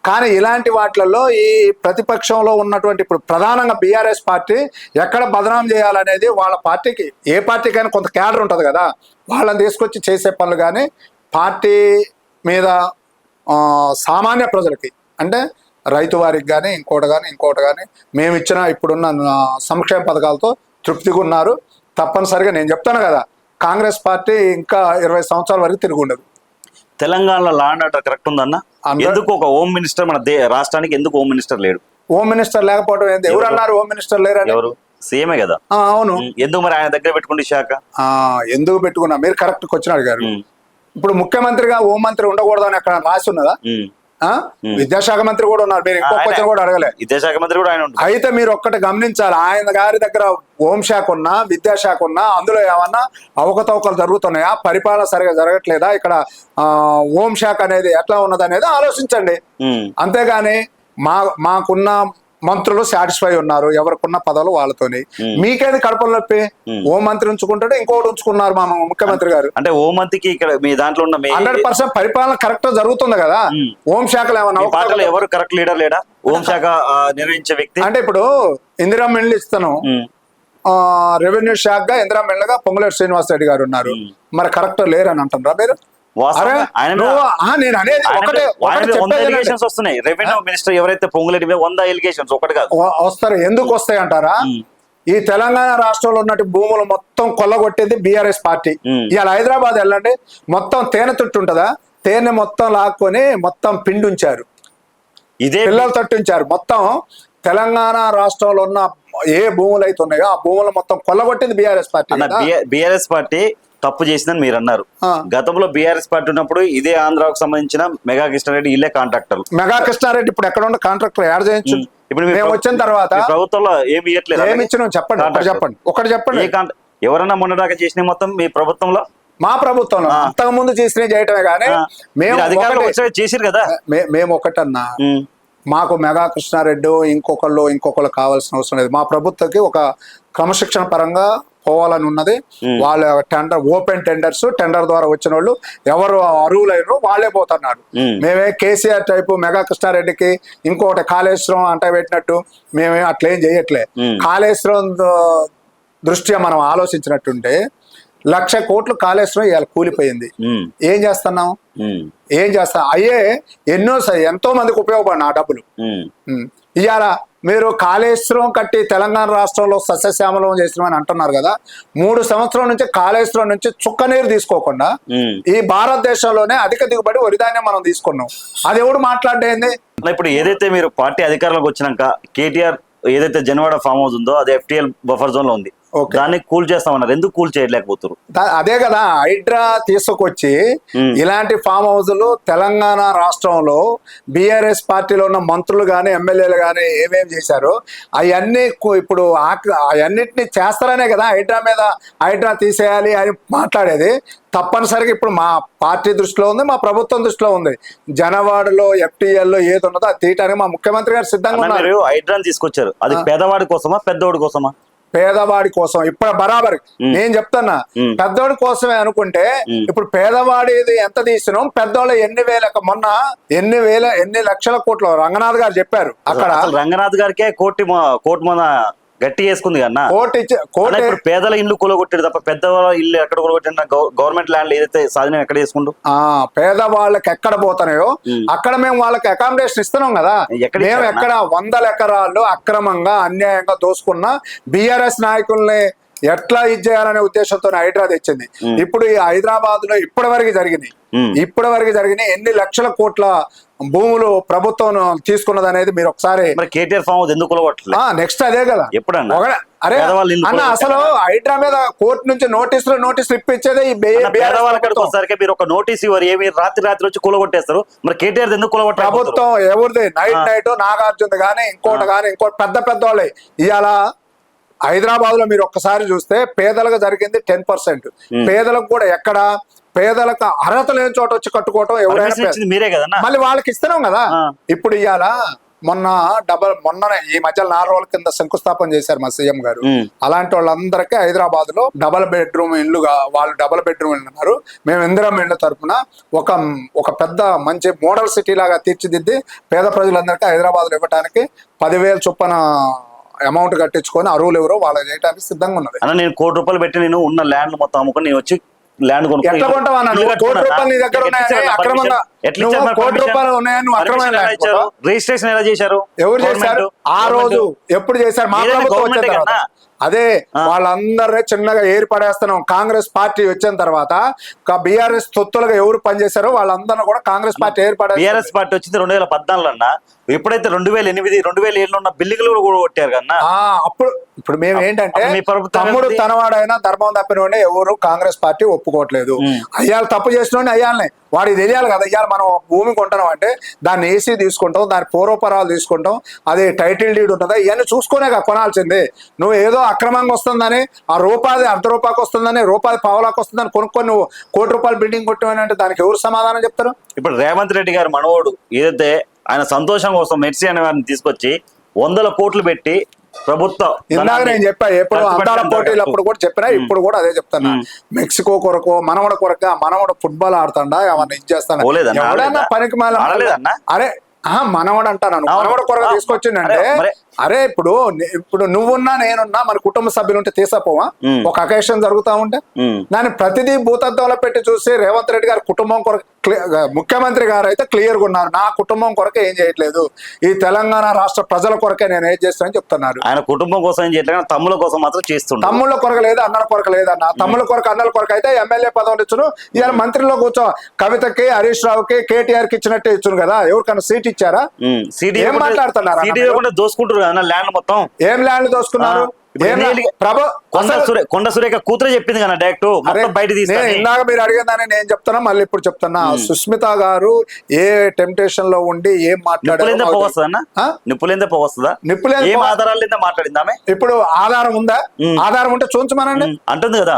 B: కానీ ఇలాంటి వాటిలలో ఈ ప్రతిపక్షంలో ఉన్నటువంటి ఇప్పుడు ప్రధానంగా బీఆర్ఎస్ పార్టీ ఎక్కడ బదనాం చేయాలనేది వాళ్ళ పార్టీకి, ఏ పార్టీకైనా కొంత క్యాడర్ ఉంటుంది కదా, వాళ్ళని తీసుకొచ్చి చేసే పనులు. కానీ పార్టీ మీద సామాన్య ప్రజలకి అంటే రైతు వారికి కానీ ఇంకోటి కానీ మేము ఇచ్చిన ఇప్పుడున్న సంక్షేమ పథకాలతో తృప్తిగా ఉన్నారు. తప్పనిసరిగా నేను చెప్తాను కదా, కాంగ్రెస్ పార్టీ ఇంకా 20 సంవత్సరాల వరకు తిరిగి ఉండదు.
A: తెలంగాణలో లా అండ్ ఆర్డర్ కరెక్ట్ ఉందన్న? ఎందుకు ఒక హోమ్ మినిస్టర్ మన రాష్ట్రానికి ఎందుకు హోమ్ మినిస్టర్ లేడు?
B: హోమ్ మినిస్టర్ లేకపోవడం ఏంటి? ఎవరు అన్నారు హోమ్ మినిస్టర్ లేరు?
A: ఎవరు? సీఎమే కదా.
B: అవును.
A: ఎందుకు మరి ఆయన దగ్గర పెట్టుకుంటే శాఖ
B: ఎందుకు పెట్టుకున్నా? మీరు కరెక్ట్ క్వశ్చన్ అడిగారు. ఇప్పుడు ముఖ్యమంత్రిగా హోంమంత్రి ఉండకూడదని అక్కడ రాసి ఉన్నదా? విద్యాశాఖ మంత్రి కూడా ఉన్నారు, మీరు ఇంకో క్వశ్చన్ కూడా అడగలే.
A: విద్యాశాఖ మంత్రి కూడా ఆయన.
B: అయితే మీరు ఒక్కటి గమనించాలి, ఆయన గారి దగ్గర హోంశాఖ ఉన్నా విద్యాశాఖ ఉన్నా అందులో ఏమన్నా అవకతవకలు జరుగుతున్నాయా, పరిపాలన సరిగా జరగట్లేదా, ఇక్కడ హోంశాఖ అనేది ఎట్లా ఉన్నది అనేది ఆలోచించండి. అంతేగాని మాకున్న మంత్రులు సాటిస్ఫై ఉన్నారు, ఎవరికున్న పదవులు వాళ్ళతోని, మీకేది కడపలు నొప్పి? హోం మంత్రి ఉంచుకుంటాడు, ఇంకోటి ఉంచుకున్నారు మా ముఖ్యమంత్రి గారు.
A: అంటే హోం మంత్రికి ఇక్కడ మీ దాంట్లో ఉన్న
B: 100% పరిపాలన కరెక్ట్ జరుగుతుంది కదా. హోంశాఖలో ఏమన్నా
A: ఎవరు కరెక్ట్ లీడర్ లేడా హోంశాఖ నిర్వహించే వ్యక్తి?
B: అంటే ఇప్పుడు ఇందిరా మిల్లు ఇస్తాను, రెవెన్యూ శాఖగా ఇందిరా మిల్లుగా పొంగులేటి శ్రీనివాసరెడ్డి గారు ఉన్నారు. మరి కరెక్ట్ లేరని అంటున్నారా మీరు? అరే నేను అనేది ఒకటే
A: వస్తున్నాయి. రెవెన్యూ మినిస్టర్ ఎవరైతే పొంగులేటి 100 ఎలిగేషన్స్ ఒకటి కాదు
B: వస్తారు. ఎందుకు వస్తాయి అంటారా? ఈ తెలంగాణ రాష్ట్రంలో ఉన్నట్టు భూములు మొత్తం కొల్లగొట్టేది బీఆర్ఎస్ పార్టీ. ఇవాళ హైదరాబాద్ వెళ్ళండి, మొత్తం తేనె తొట్టు ఉంటుందా, తేనె మొత్తం లాక్కొని మొత్తం పిండి ఉంచారు,
A: ఇదే
B: పిల్లలు తట్టించారు. మొత్తం తెలంగాణ రాష్ట్రంలో ఉన్న ఏ భూములు అయితే ఉన్నాయో ఆ భూములు మొత్తం కొల్లగొట్టింది బీఆర్ఎస్ పార్టీ.
A: బీఆర్ఎస్ పార్టీ తప్పు చేసిందని మీరు అన్నారు. గతంలో బీఆర్ఎస్ పార్టీ ఉన్నప్పుడు ఇదే ఆంధ్రాకు సంబంధించిన మెగా కృష్ణారెడ్డి ఇల్లే కాంట్రాక్టర్.
B: మెగా కృష్ణారెడ్డి ఇప్పుడు ఎక్కడ ఉన్న కాంట్రాక్టర్ యాడ్ చేయొచ్చు. ఇప్పుడు మేము వచ్చిన తర్వాత
A: ప్రభుత్వంలో ఏమి ఇవ్వట్లేదు.
B: ఏమి ఇచ్చినాం చెప్పండి, ఒకటి చెప్పండి.
A: ఎవరన్నా మొన్నదాకా చేసిన మొత్తం మీ ప్రభుత్వంలో?
B: మా ప్రభుత్వంలో అంతకు ముందు చేసినవి చేయటమే కానీ మేము
A: చేసిరు కదా.
B: మేము ఒకటన్నా, మాకు మెగా కృష్ణారెడ్డి ఇంకొకళ్ళు కావాల్సిన అవసరం లేదు. మా ప్రభుత్వకి ఒక క్రమశిక్షణ పరంగా పోవాలని ఉన్నది. వాళ్ళ టెండర్, ఓపెన్ టెండర్స్, టెండర్ ద్వారా వచ్చిన వాళ్ళు ఎవరు అర్హులైనో వాళ్ళే పోతున్నారు. మేమే కేసీఆర్ టైపు మెగా కృష్ణారెడ్డికి ఇంకొకటి కాళేశ్వరం అంట పెట్టినట్టు మేమే అట్లేం చేయట్లే. కాళేశ్వరం దృష్ట్యా మనం ఆలోచించినట్టుంటే 1,00,000 కోట్లు కాళేశ్వరం ఇవాళ కూలిపోయింది. ఏం చేస్తున్నాం? అయ్యే ఎంతో మందికి ఉపయోగపడిన ఆ డబ్బులు. ఇవాళ మీరు కాళేశ్వరం కట్టి తెలంగాణ రాష్ట్రంలో సస్యశ్యామలం చేసినామని అంటున్నారు కదా. 3 సంవత్సరాల నుంచి కాళేశ్వరం నుంచి చుక్క నీరు తీసుకోకుండా ఈ భారతదేశంలోనే అధిక దిగుబడి వరిధాన్యం మనం తీసుకున్నాం. అది ఎవడు మాట్లాడేది?
A: ఇప్పుడు ఏదైతే మీరు పార్టీ అధికారంలోకి వచ్చినాక కేటీఆర్ ఏదైతే జనవాడ ఫామ్ హౌస్ ఉందో అది FTL బఫర్ జోన్ లో ఉంది, దాన్ని కూల్ చేస్తామన్నారు. ఎందుకు కూల్ చేయలేకపోతారు?
B: అదే కదా, హైడ్రా తీసుకొచ్చి ఇలాంటి ఫామ్ హౌస్లు తెలంగాణ రాష్ట్రంలో బీఆర్ఎస్ పార్టీలో ఉన్న మంత్రులు గాని ఎమ్మెల్యేలు గాని ఏమేమి చేశారో అవన్నీ ఇప్పుడు అవన్నిటిని చేస్తారనే కదా హైడ్రా తీసేయాలి అని మాట్లాడేది. తప్పనిసరిగా ఇప్పుడు మా పార్టీ దృష్టిలో ఉంది, మా ప్రభుత్వం దృష్టిలో ఉంది. జనవాడలో FTL లో ఏది ఉన్నదో అది తీయటానికి మా ముఖ్యమంత్రి గారు సిద్ధంగా ఉన్నారు.
A: హైడ్రాని తీసుకొచ్చారు, అది పేదవాడి కోసమా పెద్దవాడి కోసమా?
B: పేదవాడి కోసం. ఇప్పుడు బరాబర్ నేను చెప్తున్నా, పెద్దవాడి కోసమే అనుకుంటే ఇప్పుడు పేదవాడిది ఎంత తీసినాం, పెద్దవాళ్ళు మొన్న ఎన్ని లక్షల కోట్లు రంగనాథ్ గారు చెప్పారు. అక్కడ
A: రంగనాథ్ గారికే కోర్టు మన గట్టి చేసుకుంది కన్నా. కోర్టు పేదల ఇల్లు కూలగొట్టాడు తప్ప పెద్దవాళ్ళ ఇల్లు ఎక్కడ కూలగొట్టిన గవర్నమెంట్ ల్యాండ్ ఏదైతే సాధనం ఎక్కడ చేసుకుంటూ
B: పేదవాళ్ళకి ఎక్కడ పోతున్నాయో అక్కడ మేము వాళ్ళకి అకామిడేషన్ ఇస్తున్నాం కదా. మేము ఎక్కడ 100 ఎకరాల్లో అక్రమంగా అన్యాయంగా దోసుకున్న బీఆర్ఎస్ నాయకుల్ని ఎట్లా చేయాలనే ఉద్దేశంతో హైడ్రా తెచ్చింది. ఇప్పుడు ఈ హైదరాబాద్ లో ఇప్పటి వరకు జరిగినాయి ఎన్ని లక్షల కోట్ల భూములు ప్రభుత్వం తీసుకున్నది అనేది మీరు ఒకసారి
A: కేటీఆర్ ఫామ్ హౌస్ ఎందుకు
B: నెక్స్ట్ అదే కదా.
A: ఎప్పుడన్నా
B: అరే అన్న, అసలు హైడ్రా మీద కోర్టు నుంచి నోటీసులు ఇప్పించేదే ఈ
A: మీరు ఒక నోటీస్ ఇవ్వరు, ఏమి రాత్రి వచ్చి కూలగొట్టేస్తారు. మరి కేటీఆర్ ఎందుకు కూలగొట్టారు?
B: ప్రభుత్వం ఎవరిది? నైట్ నాగార్జున గానీ ఇంకోటి పెద్ద వాళ్ళే. ఇవాళ హైదరాబాద్ లో మీరు ఒక్కసారి చూస్తే పేదలకు జరిగింది 10%. పేదలకు కూడా ఎక్కడ పేదలకు అర్హత లేని చోట వచ్చి కట్టుకోవటం ఎవరైనా
A: మీరే కదా,
B: మళ్ళీ వాళ్ళకి ఇస్తున్నాం కదా. ఇప్పుడు ఇవాళ మొన్ననే ఈ మధ్య 4 రోజుల కింద శంకుస్థాపన చేశారు మా సీఎం గారు. అలాంటి వాళ్ళందరికీ హైదరాబాద్ లో డబల్ బెడ్రూమ్ ఇల్లుగా వాళ్ళు డబల్ బెడ్రూమ్ ఇల్లు ఉన్నారు. మేము ఇందిరమ్మ ఇళ్ళ తరఫున ఒక పెద్ద మంచి మోడల్ సిటీ లాగా తీర్చిదిద్ది పేద ప్రజలందరికీ హైదరాబాద్ లో ఇవ్వడానికి 10,000 చొప్పున అమౌంట్ కట్టించుకొని అరువులు ఎవరో వాళ్ళకి చేయడానికి సిద్ధంగా ఉన్నది.
A: అన్న, నేను ₹1,00,000 పెట్టి నేను ఉన్న ల్యాండ్ మొత్తం అమ్ముకొని నేను వచ్చి ల్యాండ్ కొనుక్కొని
B: ఎట్లా కొంటావా? ₹1,00,000 నీ దగ్గర ఉన్నాయని అక్రమంగా ₹1,00,000 ఉన్నాయని
A: రిజిస్ట్రేషన్ ఎలా చేశారు?
B: ఎవరు చేశారు? ఆ రోజు ఎప్పుడు చేశారు? మా ప్రభుత్వం వచ్చిన తర్వాత. అదే వాళ్ళందరినీ చిన్నగా ఏర్పడేస్తున్నాం. కాంగ్రెస్ పార్టీ వచ్చిన తర్వాత బీఆర్ఎస్ తొత్తులుగా ఎవరు పనిచేశారో వాళ్ళందరూ కూడా కాంగ్రెస్ పార్టీ ఏర్పడే.
A: బీఆర్ఎస్ పార్టీ వచ్చింది 2014 అన్న. ఎప్పుడైతే 2008, 2007 ఉన్న బిల్డింగ్లు కూడా కొట్టారు కన్నా.
B: అప్పుడు ఇప్పుడు మేము ఏంటంటే తమ్ముడు తనవాడైనా ధర్మం తప్పినోడే ఎవరు కాంగ్రెస్ పార్టీ ఒప్పుకోవట్లేదు. అయ్యాల తప్పు చేసినోడిని అయ్యాలనే వాడికి తెలియాలి కదా. ఇవాళ మనం భూమి కొంటున్నాం అంటే దాన్ని ఏసీ తీసుకుంటాం, దాని పూర్వపరాలు తీసుకుంటాం, అది టైటిల్ డీడ్ ఉంటుందా ఇవన్నీ చూసుకునే కొనాల్సిందే. నువ్వు ఏదో అక్రమంగా వస్తుందని ఆ రూపాయి ₹1/2 వస్తుందని ₹1.5 వస్తుందని కొనుక్కొని నువ్వు ₹1,00,000 బిల్డింగ్ కొట్టావని అంటే దానికి ఎవరు సమాధానం చెప్తారు?
A: ఇప్పుడు రేవంత్ రెడ్డి గారు మనవోడు ఏదైతే ఆయన సంతోషం కోసం మెర్సీ అనే వారిని తీసుకొచ్చి 100 కోట్లు పెట్టి ప్రభుత్వం
B: ఇందాక నేను చెప్పా, ఎప్పుడు అందాల పోటీలు అప్పుడు కూడా చెప్పినా ఇప్పుడు కూడా అదే చెప్తాను. మెక్సికో కొరకు మనవడ కొరక మనవడ ఫుట్బాల్ ఆడుతాడా ఏమన్నా ఇచ్చేస్తాను. ఎవడన్నా పనికి అరే మనవడు అంటాను, మనవడు కొరగా తీసుకొచ్చిండంటే అరే ఇప్పుడు నువ్వున్నా నేనున్నా మన కుటుంబ సభ్యులు ఉంటే తీసపోవా? ఒక అకేషన్ జరుగుతా ఉంటే దాన్ని ప్రతిదీ భూతత్వంలో పెట్టి చూసి రేవంత్ రెడ్డి గారి కుటుంబం కొరకు ముఖ్యమంత్రి గారు అయితే క్లియర్ గా ఉన్నారు, నా కుటుంబం కొరకే ఏం చేయట్లేదు, ఈ తెలంగాణ రాష్ట్ర ప్రజల కొరకే నేను ఏం చేస్తానని చెప్తున్నారు.
A: ఆయన కుటుంబం కోసం ఏం చేయట్లేదు, తమ్ముల కోసం మాత్రం చేస్తున్నారు.
B: తమ్ముళ్ళ కొరకు లేదు, అన్నల కొరకు లేదన్న. తమ్ముల కొరకు అన్నల కొరకు అయితే ఎమ్మెల్యే పదవులు ఇచ్చును, ఇవాళ మంత్రిలో కూర్చో కవితకి హరీష్ రావుకి కేటీఆర్ కి ఇచ్చినట్టే ఇచ్చును కదా, ఎవరికైనా సీట్ ఇచ్చారా? ఏం మాట్లాడుతున్నారు?
A: దోసుకుంటారు కదా ల్యాండ్ మొత్తం.
B: ఏం ల్యాండ్ దోసుకున్నారు?
A: కొండ సురేఖ కూతురే చెప్పింది కదా డైరెక్ట్ బయట తీసుకుని.
B: ఇందాక మీరు అడిగేదాన్ని నేను చెప్తున్నా, మళ్ళీ ఇప్పుడు చెప్తున్నా. సుస్మిత గారు ఏ టెంప్టేషన్ లో ఉండి ఏం మాట్లాడారు?
A: నిప్పులేందే పోవస్తుందా? నిప్పులే ఆధారాలు మాట్లాడిందామే.
B: ఇప్పుడు ఆధారం ఉందా? ఆధారం ఉంటే చూంచమనండి
A: అంటుంది కదా,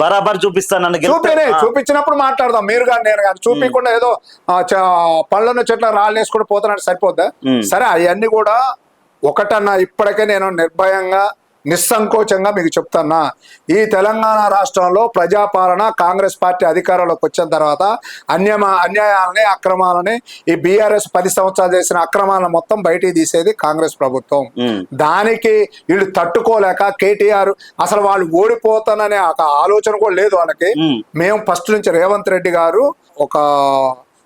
A: బరాబర్ చూపిస్తాను.
B: చూపించినప్పుడు మాట్లాడదాం, మీరు కానీ నేను కానీ. చూపించకుండా ఏదో పళ్ళన్న చెట్ల రాళ్ళు వేసుకుంటూ పోతున్నట్టు సరిపోద్దా? సరే, అవన్నీ కూడా ఒకటన్నా ఇప్పటికే నేను నిర్భయంగా నిస్సంకోచంగా మీకు చెప్తున్నా, ఈ తెలంగాణ రాష్ట్రంలో ప్రజాపాలన కాంగ్రెస్ పార్టీ అధికారంలోకి వచ్చిన తర్వాత అన్యాయాలని అక్రమాలని ఈ బీఆర్ఎస్ 10 సంవత్సరాలు చేసిన అక్రమాలను మొత్తం బయటికి తీసేది కాంగ్రెస్ ప్రభుత్వం. దానికి వీళ్ళు తట్టుకోలేక కేటీఆర్ అసలు వాళ్ళు ఓడిపోతాననే ఒక ఆలోచన కూడా లేదు వాళ్ళకి. మేము ఫస్ట్ నుంచి రేవంత్ రెడ్డి గారు ఒక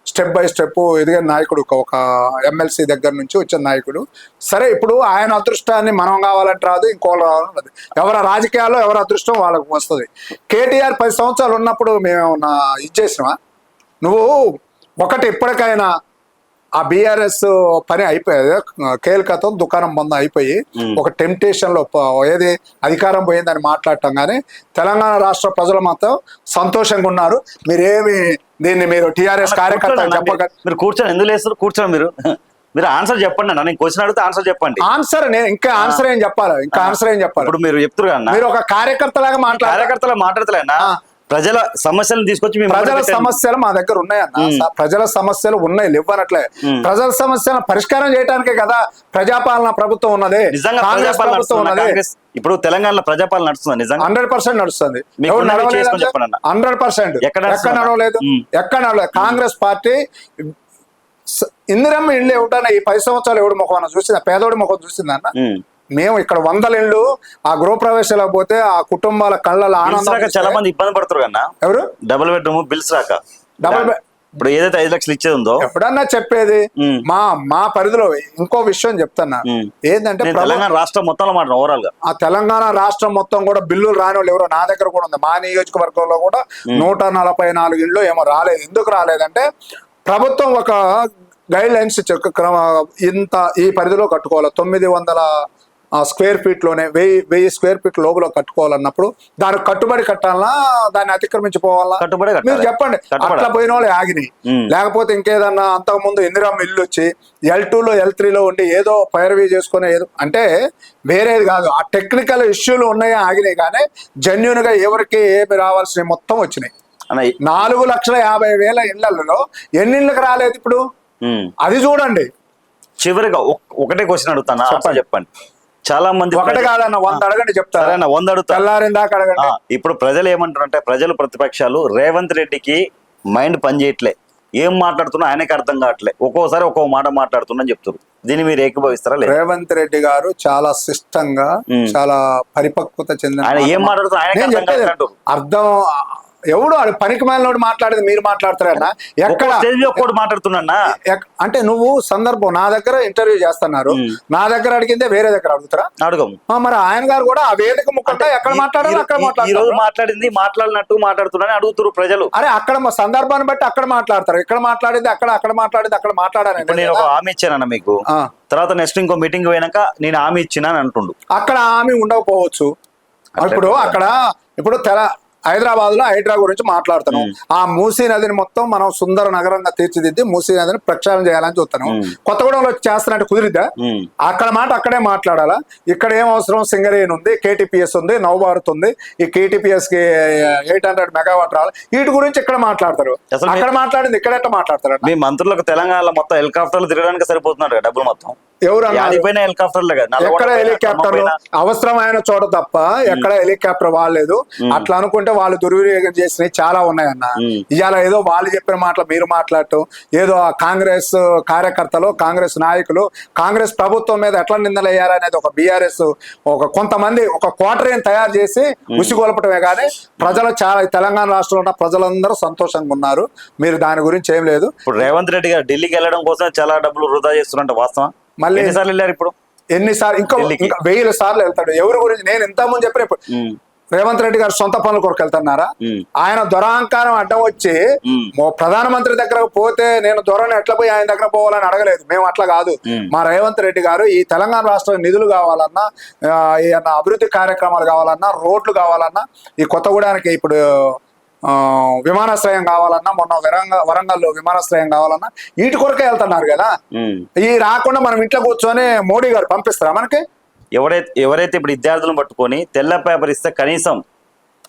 B: స్టెప్ బై స్టెప్ ఎదిగిన నాయకుడు, ఒక ఎమ్మెల్సీ దగ్గర నుంచి వచ్చిన నాయకుడు. సరే, ఇప్పుడు ఆయన అదృష్టాన్ని మనం కావాలంటే రాదు, ఇంకోళ్ళు రావాలని. ఎవరి రాజకీయాల్లో ఎవరి అదృష్టం వాళ్ళకు వస్తుంది. కేటీఆర్ 10 సంవత్సరాలు ఉన్నప్పుడు మేమేమన్నా ఇచ్చేసినావా? నువ్వు ఒకటి ఇప్పటికైనా ఆ బీఆర్ఎస్ పని అయిపోయేది, కేల్కతో దుకాణం బంద్ అయిపోయి ఒక టెంప్టేషన్ లో ఏది అధికారం పోయిందని మాట్లాడటం. కానీ తెలంగాణ రాష్ట్ర ప్రజలు మాత్రం సంతోషంగా ఉన్నారు. మీరేమి దీన్ని మీరు టీఆర్ఎస్ కార్యకర్తలు చెప్పకండి.
A: మీరు కూర్చొని ఎందుకు లేస్తారు? కూర్చొని మీరు ఆన్సర్ చెప్పండి అన్న. నేను క్వశ్చన్ అడిగితే ఆన్సర్ చెప్పండి.
B: ఆన్సర్ నేను ఇంకా ఆన్సర్ ఏం చెప్పాలి? ఇంకా ఆన్సర్ ఏం చెప్పాలి?
A: ఇప్పుడు మీరు చెప్తారు అన్న,
B: మీరు ఒక కార్యకర్తలాగా
A: మాట్లాడతలేనా? ప్రజల సమస్యలను తీసుకొచ్చి
B: ప్రజల సమస్యలు మా దగ్గర ఉన్నాయన్న. ప్రజల సమస్యలు ఉన్నాయి, లేవనట్లే. ప్రజల సమస్యలను పరిష్కారం చేయడానికే కదా ప్రజాపాలన ప్రభుత్వం ఉన్నది, కాంగ్రెస్ ప్రభుత్వం ఉన్నది.
A: ఇప్పుడు తెలంగాణలో ప్రజాపాలన నడుస్తుంది నిజంగా
B: 100% నడుస్తుంది. 100% ఎక్కడ నడవలేదు, ఎక్కడ నడవలేదు. కాంగ్రెస్ పార్టీ ఇందిరమ్మ ఇళ్ళు ఇవ్వడానికి ఈ 10 సంవత్సరాలు ఎవడు ముఖం చూసిందా? పేదోడి ముఖం చూసిందన్న. మేము ఇక్కడ 100 ఇళ్ళు ఆ గృహప్రవేశాలకు పోతే ఆ కుటుంబాల కళ్ళ ఆనందం.
A: చాలా మంది ఇబ్బంది పడుతారు కన్నా. ఎవరు? డబుల్ బెడ్రూమ్ బిల్స్ రాక. ఇప్పుడు ఏదైతే 5 లక్షలు ఇచ్చేది ఉందో
B: ఎప్పుడన్నా చెప్పేది. మా పరిధిలో ఇంకో విషయం చెప్తున్నా, ఏంటంటే
A: తెలంగాణ రాష్ట్రం మొత్తంలో మాట ఓవరాల్ గా
B: ఆ తెలంగాణ రాష్ట్రం మొత్తం కూడా బిల్లులు రాని వాళ్ళు ఎవరో నా దగ్గర కూడా ఉంది. మా నియోజకవర్గంలో కూడా 144 ఇళ్ళు ఏమో రాలేదు. ఎందుకు రాలేదంటే ప్రభుత్వం ఒక గైడ్ లైన్స్ ఇంత ఈ పరిధిలో కట్టుకోవాలి, 900 స్క్వేర్ ఫీట్ లోనే 1000 స్క్వేర్ ఫీట్ లోపల కట్టుకోవాలన్నప్పుడు దానికి కట్టుబడి కట్టాలన్నా దాన్ని అతిక్రమించిపోవాలా? మీరు చెప్పండి. అట్లా పోయిన వాళ్ళు ఆగినాయి. లేకపోతే ఇంకేదన్నా అంతకుముందు ఇందిరమ్మ ఇల్లు వచ్చి L2లో L3లో ఉండి ఏదో పైరవీ చేసుకునే ఏదో అంటే వేరేది కాదు, ఆ టెక్నికల్ ఇష్యూలు ఉన్నాయో ఆగినాయి. కానీ జెన్యున్ గా ఎవరికి ఏమి రావాల్సినవి మొత్తం వచ్చినాయి. 4,50,000 ఇళ్లలో ఎన్ని ఇళ్ళకి రాలేదు ఇప్పుడు? అది చూడండి.
A: చివరిగా ఒకటే క్వశ్చన్ అడుగుతాను, చెప్పండి. చాలా మంది
B: ఒకటి కాదన్న 100 అడగండి చెప్తారా?
A: 100 అడుగుతా.
B: అడగండి.
A: ఇప్పుడు ప్రజలు ఏమంటారంటే, ప్రజలు ప్రతిపక్షాలు రేవంత్ రెడ్డికి మైండ్ పనిచేయట్లే, ఏం మాట్లాడుతున్నా ఆయనకి అర్థం కావట్లే, ఒక్కోసారి ఒక్కో మాట మాట్లాడుతున్నా చెప్తారు. దీన్ని మీరు ఏకీభవిస్తారా?
B: రేవంత్ రెడ్డి గారు చాలా సిస్టంగా చాలా పరిపక్వత చెందిన
A: ఆయన ఏం మాట్లాడుతున్నారు
B: అర్థం ఎవడు పనికి మాలినోడు మాట్లాడేది మీరు మాట్లాడతారన్నా? ఎక్కడ
A: మాట్లాడుతున్నా
B: అంటే నువ్వు సందర్భం నా దగ్గర ఇంటర్వ్యూ చేస్తున్నారు, నా దగ్గర అడిగిందే వేరే దగ్గర అడుగుతారా?
A: అడగము.
B: మరి ఆయన గారు కూడా ఆ వేదిక ముక్కట ఎక్కడ మాట్లాడారు అక్కడ
A: మాట్లాడింది మాట్లాడినట్టు మాట్లాడుతున్నారని అడుగుతారు ప్రజలు.
B: అరే అక్కడ సందర్భాన్ని బట్టి అక్కడ మాట్లాడతారు, ఇక్కడ మాట్లాడింది అక్కడ మాట్లాడింది అక్కడ మాట్లాడాను.
A: నేను ఒక హామీ ఇచ్చానన్న మీకు, తర్వాత నెక్స్ట్ ఇంకో మీటింగ్ పోయినాక నేను హామీ ఇచ్చినా అని అంటుండు.
B: అక్కడ హామీ ఉండకపోవచ్చు. ఇప్పుడు హైదరాబాద్ లో హైడ్రా గురించి మాట్లాడుతున్నాం. ఆ మూసీ నదిని మొత్తం మనం సుందర నగరంగా తీర్చిదిద్ది మూసీ నదిని ప్రక్షాళన చేయాలని చూస్తున్నాం. కొత్తగూడెంలో చేస్తున్నట్టు కుదిరిద్దా? అక్కడ మాట అక్కడే మాట్లాడాలా? ఇక్కడ ఏం అవసరం? సింగరేణి ఉంది, కేటీపీఎస్ ఉంది, నవభారత్ ఉంది. ఈ కేటీపీఎస్ కి 800 మెగావాట్ రావాలి. వీటి గురించి ఇక్కడ మాట్లాడతారు, అక్కడ మాట్లాడింది ఇక్కడ ఎట్లా మాట్లాడతారు?
A: మీ మంత్రులకు తెలంగాణలో మొత్తం హెలికాప్టర్లు తిరగడానికి సరిపోతున్నారు డబ్బులు మొత్తం.
B: ఎవరు అన్నారు?
A: ఆడిపోయిన హెలికాప్టర్లే కదా, నల్గొండ
B: ఎక్కడ
A: పైన,
B: హెలికాప్టర్
A: ఖమ్మం పైన.
B: అవసరమైన చోట తప్ప ఎక్కడ హెలికాప్టర్ వాడలేదు. అట్లా అనుకుంటే వాళ్ళు దుర్వినియోగం చేసినవి చాలా ఉన్నాయన్న. ఇవాళ ఏదో వాళ్ళు చెప్పిన మాటలు మీరు మాట్లాడటం, ఏదో ఆ కాంగ్రెస్ కార్యకర్తలు, కాంగ్రెస్ నాయకులు కాంగ్రెస్ ప్రభుత్వం మీద ఎట్లా నిందలు వేయాలనేది ఒక బీఆర్ఎస్ ఒక కొంతమంది ఒక కోటరీని తయారు చేసి ఉసిగొల్పటమే కానీ ప్రజలు చాలా తెలంగాణ రాష్ట్రంలో ఉన్న ప్రజలందరూ సంతోషంగా ఉన్నారు. మీరు దాని గురించి ఏం లేదు.
A: ఇప్పుడు రేవంత్ రెడ్డి గారు ఢిల్లీకి వెళ్ళడం కోసం చాలా డబ్బులు వృధా చేస్తున్నట్టు వాస్తవం.
B: మళ్ళీ
A: ఎన్నిసార్లు వెళ్ళారు ఇప్పుడు?
B: ఎన్నిసార్లు ఇంకా 1000 సార్లు వెళ్తాడు. ఎవరి గురించి నేను ఇంతకుముందు చెప్పిన ఇప్పుడు రేవంత్ రెడ్డి గారు సొంత పనుల కొరకు వెళ్తున్నారా? ఆయన దొరాంకారం అడ్డం వచ్చి ప్రధానమంత్రి దగ్గర పోతే నేను దొరని ఎట్లా పోయి ఆయన దగ్గర పోవాలని అడగలేదు. మేము అట్లా కాదు. మా రేవంత్ రెడ్డి గారు ఈ తెలంగాణ రాష్ట్రం నిధులు కావాలన్నా, ఏమన్నా అభివృద్ధి కార్యక్రమాలు కావాలన్నా, రోడ్లు కావాలన్నా, ఈ కొత్తగూడానికి ఇప్పుడు విమానాశ్రయం కావాలన్నా, మొన్న వరంగల్లో విమానాశ్రయం కావాలన్నా వీటి కొరకే వెళ్తున్నారు కదా. ఈ రాకుండా మనం ఇంట్లో కూర్చొని మోడీ గారు పంపిస్తారా మనకి?
A: ఎవరైతే ఇప్పుడు విద్యార్థులను పట్టుకొని తెల్ల పేపర్ ఇస్తే కనీసం